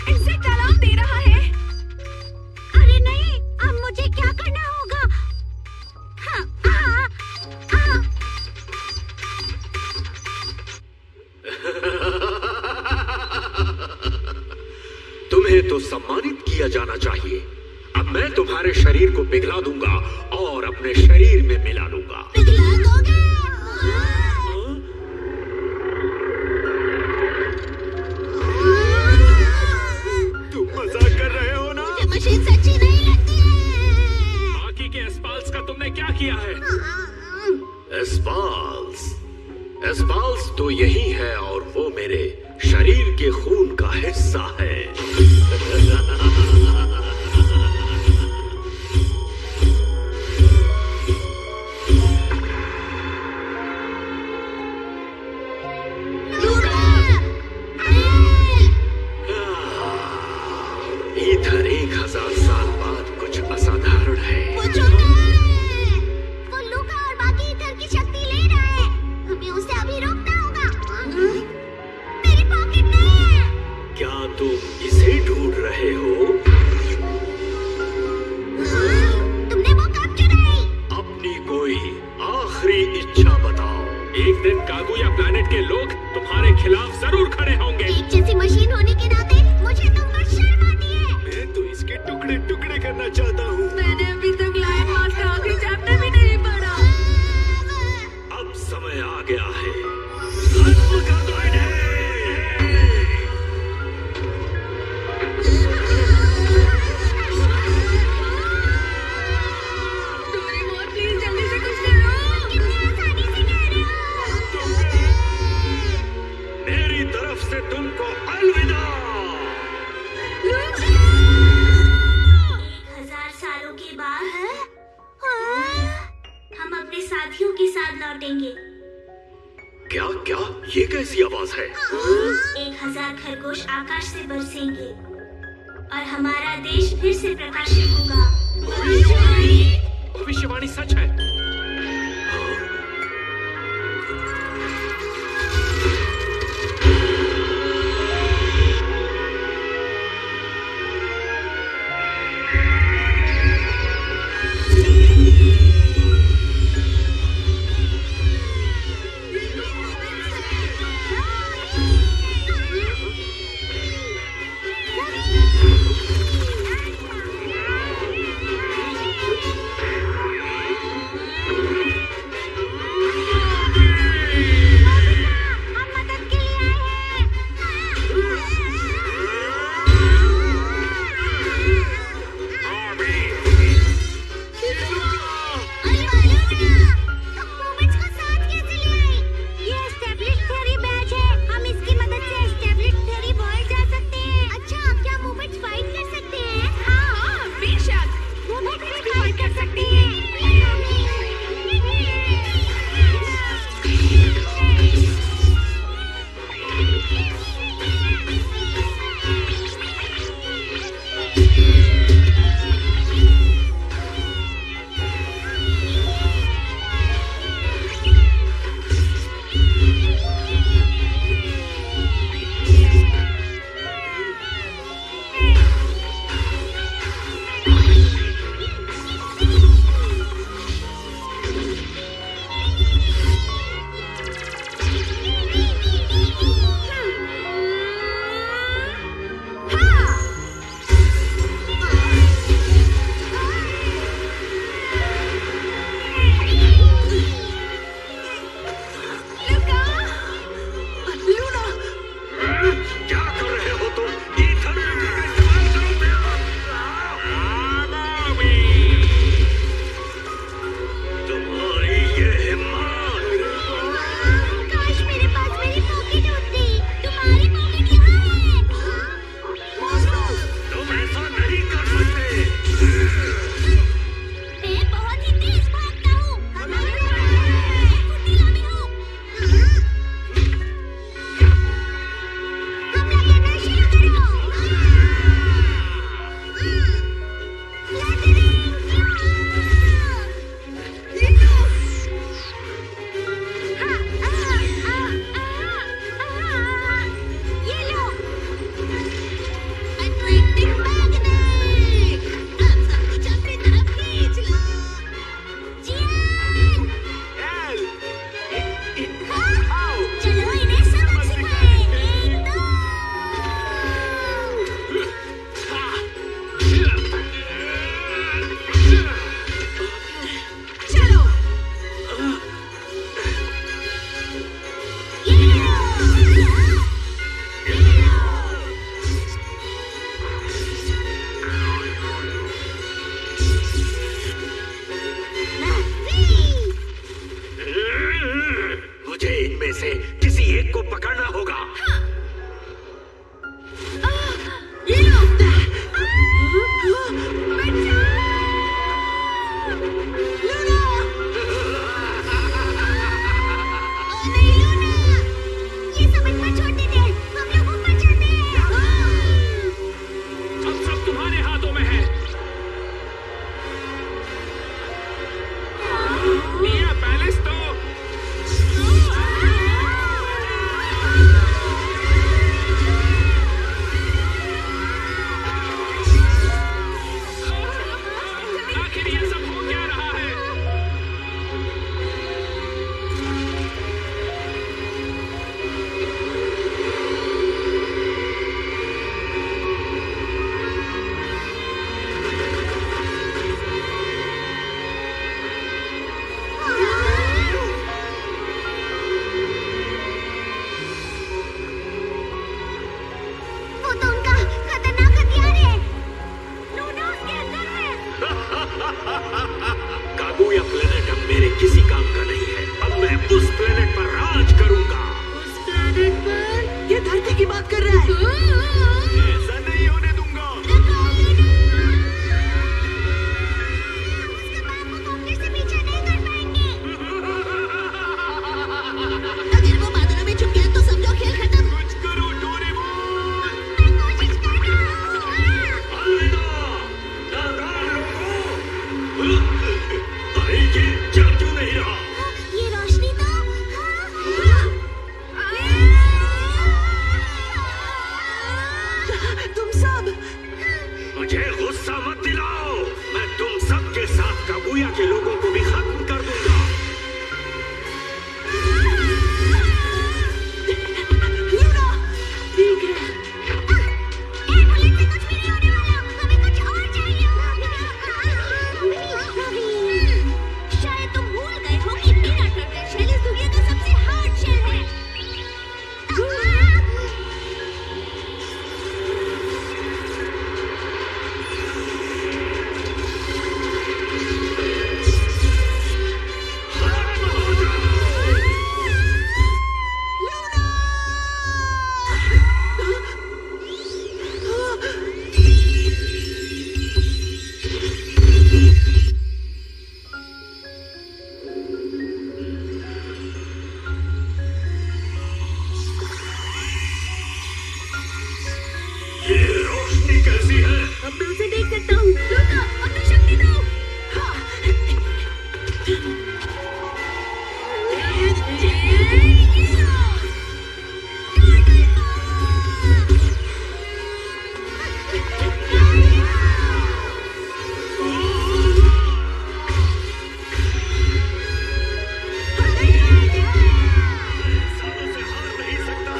इंसेक्ट अलार्म दे रहा है। अरे नहीं, अब मुझे क्या करना होगा? तुम्हें तो सम्मानित किया जाना चाहिए। अब मैं तुम्हारे शरीर को पिघला दूंगा और अपने शरीर में मिला लूंगा। पिघला दोगे? तुम मजाक कर रहे हो ना? ये मशीन सच्ची नहीं लगती है। बाकी के एस्पाल्स का तुमने क्या किया है? एस्पाल्स तो यही है और वो मेरे शरीर के खून का हिस्सा है। इधर 1000 साल बाद कुछ असाधारण है। वो लूका और बाकी इधर की शक्ति ले रहा है। हमें उसे अभी रोकना होगा। मेरी पॉकेट नहीं है। क्या तुम इसे ढूंढ रहे हो? तुमने वो कब चुराई? अपनी कोई आखिरी इच्छा बताओ। एक दिन कागुया प्लैनेट के लोग तुम्हारे खिलाफ जरूर खड़े होंगे। एक जैसी मशीन होने के नाते मुझे तुम पर शर्म आती है। मैं तो इसके टुकड़े टुकड़े करना चाहता हूँ। मैंने अभी तक लायन मास का आखिरी चैप्टर भी नहीं पढ़ा। अब समय आ गया है। खत्म कर दो इन्हें। डोरेमोन, प्लीज जल्दी से कुछ करो। कितनी आसानी से कह रहे हो। मेरी तरफ से तुमको अलविदा। 1000 सालों के बाद हम अपने साथियों के साथ लौटेंगे। क्या क्या? ये कैसी आवाज है? 1000 खरगोश आकाश से बरसेंगे और हमारा देश फिर से प्रकाशित होगा। भविष्यवाणी सच है। मौका मत दिलाओ, मैं तुम सबके साथ कागुया के लोगों को भी खत्म कर दूंगा। ठीक है। एम्बुलेंस से कुछ भी नहीं होने वाला, हमें कुछ और चाहिए। शायद तुम भूल गए हो कि मेरा टर्टल शेल इस दुनिया का सबसे हार्ड शेल है। ये रोशनी कैसी है? अब मैं उसे देख सकता हूँ। लूना, अपनी शक्ति दो। सालों से हार नहीं सकता।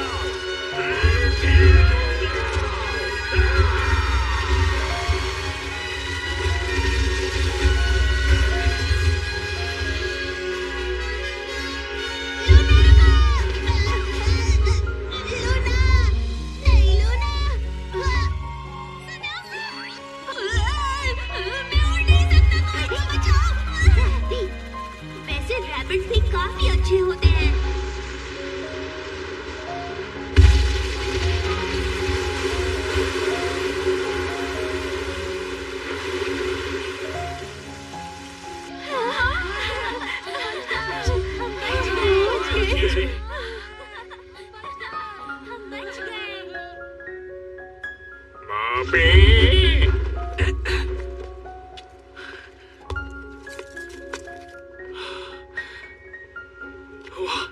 वैसे रैबिट्स भी काफी अच्छे होते हैं। हम बच गए। वाह,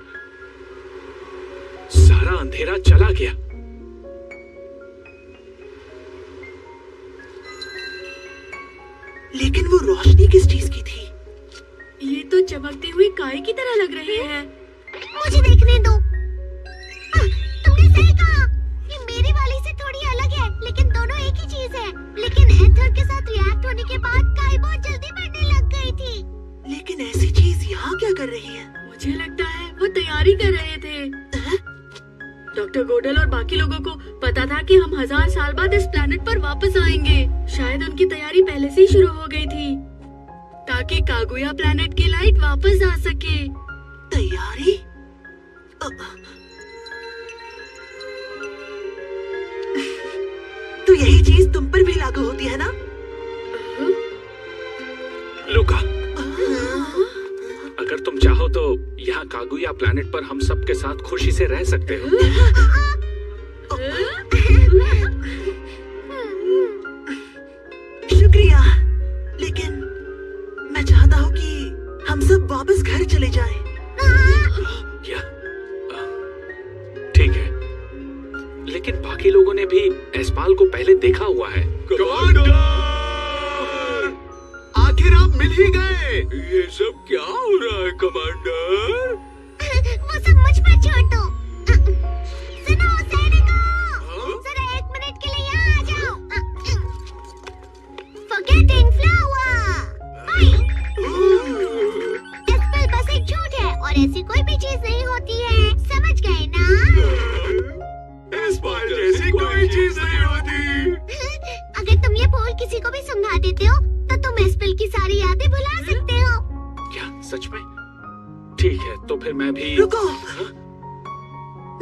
सारा अंधेरा चला गया। लेकिन वो रोशनी किस चीज की थी? ये तो चमकती हुई काय की तरह लग रही है। मुझे देखने दो। तुमने सही कहा, ये मेरी वाली से थोड़ी अलग है, लेकिन दोनों एक ही चीज है। लेकिन एथर के साथ रिएक्ट होने के बाद काय बहुत जल्दी बढ़ने लग गई थी। लेकिन ऐसी चीज यहाँ क्या कर रही है? मुझे लगता है वो तैयारी कर रहे थे। डॉक्टर गोडल और बाकी लोगों को पता था कि हम 1000 साल बाद इस प्लेनेट पर वापस आएंगे। शायद उनकी तैयारी पहले से ही शुरू हो गई थी ताकि कागुया प्लेनेट की लाइट वापस आ सके। तैयारी? तो यही चीज तुम पर भी लागू होती है ना? लूका, अगर तुम चाहो तो यहाँ कागुया प्लेनेट पर हम सब के साथ खुशी से रह सकते हो। शुक्रिया, लेकिन मैं चाहता हूँ कि हम सब वापस घर चले जाएं। क्या? ठीक है, लेकिन बाकी लोगों ने भी एस्पाल को पहले देखा हुआ है। कमांडर, आखिर आप मिल ही गए। ये सब क्या हो रहा है कमांडर? वो सब मुझ पर छोड़ दो। सुनो सैनिकों, जरा 1 मिनट के लिए यहाँ आ जाओ। Forgetting flower, fight। एस्पेल बस एक झूठ है और ऐसी कोई भी चीज नहीं होती है, समझ गए ना? एस्पाल जैसी कोई चीज नहीं होती। अगर तुम ये बोल किसी को भी समझा देते हो तो तुम एस्पेल की सारी यादें भुला सकते हो। क्या सच में? ठीक है, तो फिर मैं भी। रुको,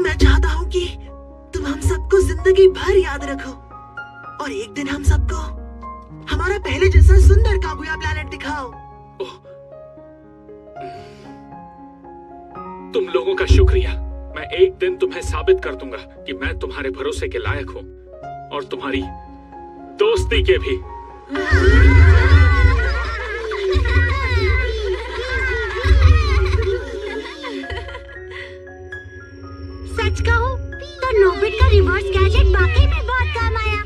मैं चाहता हूँ कि तुम हम सबको जिंदगी भर याद रखो और एक दिन हम सबको हमारा पहले जैसा सुंदर कागुया प्लेनेट दिखाओ। ओह, तुम लोगों का शुक्रिया। मैं एक दिन तुम्हें साबित कर दूंगा कि मैं तुम्हारे भरोसे के लायक हूँ और तुम्हारी दोस्ती के भी। सच कहूँ तो नोबिट का रिवर्स गैजेट वाकई में बहुत काम आया।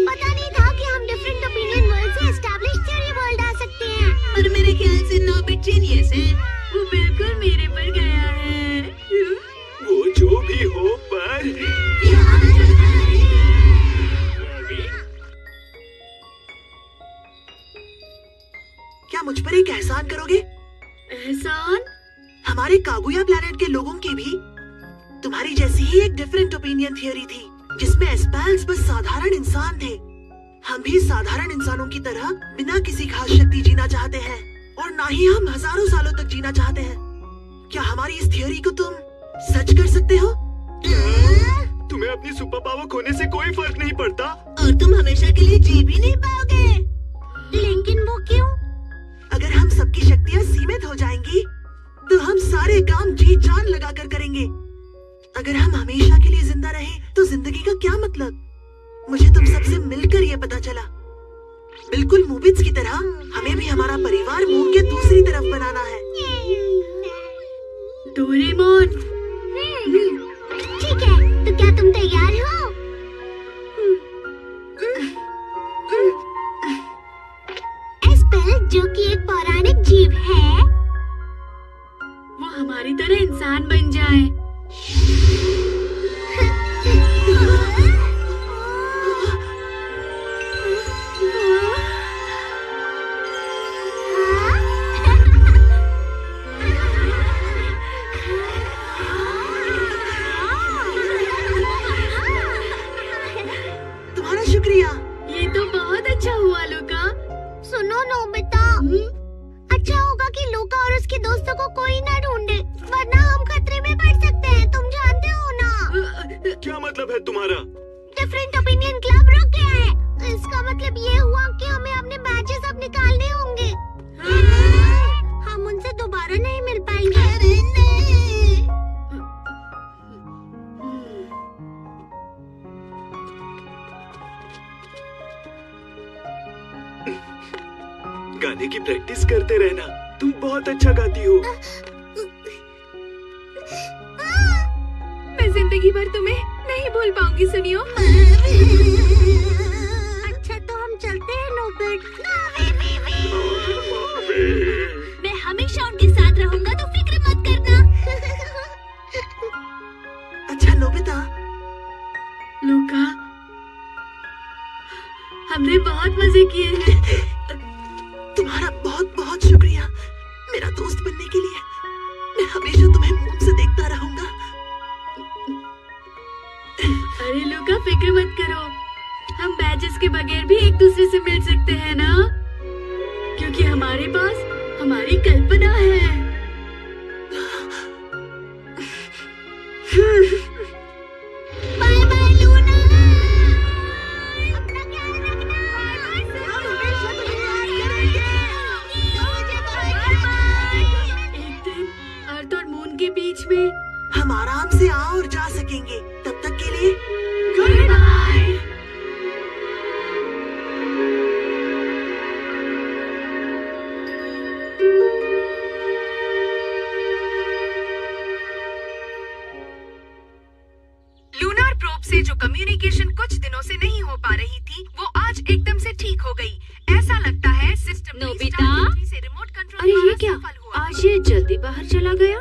पता नहीं था कि हम डिफरेंट क्या मुझ पर एक एहसान करोगे? एहसान? हमारे कागुया प्लैनेट के लोगों की भी तुम्हारी जैसी ही एक डिफरेंट ओपिनियन थियोरी थी, जिसमें एस्पेल्स बस साधारण इंसान थे। हम भी साधारण इंसानों की तरह बिना किसी खास शक्ति जीना चाहते हैं, और ना ही हम हजारों सालों तक जीना चाहते हैं। क्या हमारी इस थियोरी को तुम सच कर सकते हो? तुम्हें अपनी सुपर पावर खोने से कोई फर्क नहीं पड़ता, और तुम हमेशा के लिए जी भी नहीं पाओगे। लेकिन वो क्यों? अगर हम सबकी शक्तियाँ सीमित हो जाएंगी, तो हम सारे काम जी जान लगा कर करेंगे। अगर हम हमेशा के लिए जिंदा रहे, तो जिंदगी का क्या मतलब? मुझे तुम सबसे मिलकर ये पता चला, बिल्कुल मूवीज की तरह हमें भी हमारा परिवार मून के दूसरी तरफ बनाना है। डोरेमोन। ठीक है, तो क्या तुम तैयार हो? एस्पेल, जो कि एक पौराणिक जीव है, वो हमारी तरह इंसान बन जाए। तुम्हारा शुक्रिया। ये तो बहुत अच्छा हुआ लूका। सुनो नोबिता, अच्छा होगा कि लूका और उसके दोस्तों को कोई ना ढूंढे, वरना हम खतरे में पड़ सकते हैं, तुम जानते हो ना। क्या मतलब है तुम्हारा? डिफरेंट ओपिनियन क्लब रुक गया है। इसका मतलब ये हुआ कि हमें अपने बैचेस अब निकालने होंगे। हम उनसे दोबारा नहीं मिल पाएंगे। अरे नहीं। गाने की प्रैक्टिस करते रहना, तुम बहुत अच्छा गाती हो। मैं जिंदगी भर तुम्हें नहीं भूल पाऊंगी सुनियो। अच्छा तो हम चलते हैं नोबिट। मैं हमेशा उनके साथ रहूंगा, तो फिक्र मत करना। अच्छा नोबिता, लूका, हमने बहुत मजे किए हैं। तुम्हारा बहुत बहुत शुक्रिया मेरा दोस्त बनने के लिए। मैं हमेशा तुम्हें मून से देखता रहूंगा। अरे लूका, फिक्र मत करो, हम बैचेस के बगैर भी एक दूसरे से मिल सकते हैं ना, क्योंकि हमारे पास हमारी कल्पना है। बाय बाय लूना, अपना ख्याल रखना। हम हमेशा तुम्हें याद करेंगे। एक दिन अर्थ और मून के बीच में हम आराम से आ और जा सकेंगे। तब तक के लिए गुड बाय। लूनार प्रोब से जो कम्युनिकेशन कुछ दिनों से नहीं हो पा रही थी, वो आज एकदम से ठीक हो गई। ऐसा लगता है सिस्टम नोबिता? से रिमोट कंट्रोल अरे ये द्वारा क्या, सफल हुआ। आज ये जल्दी बाहर चला गया।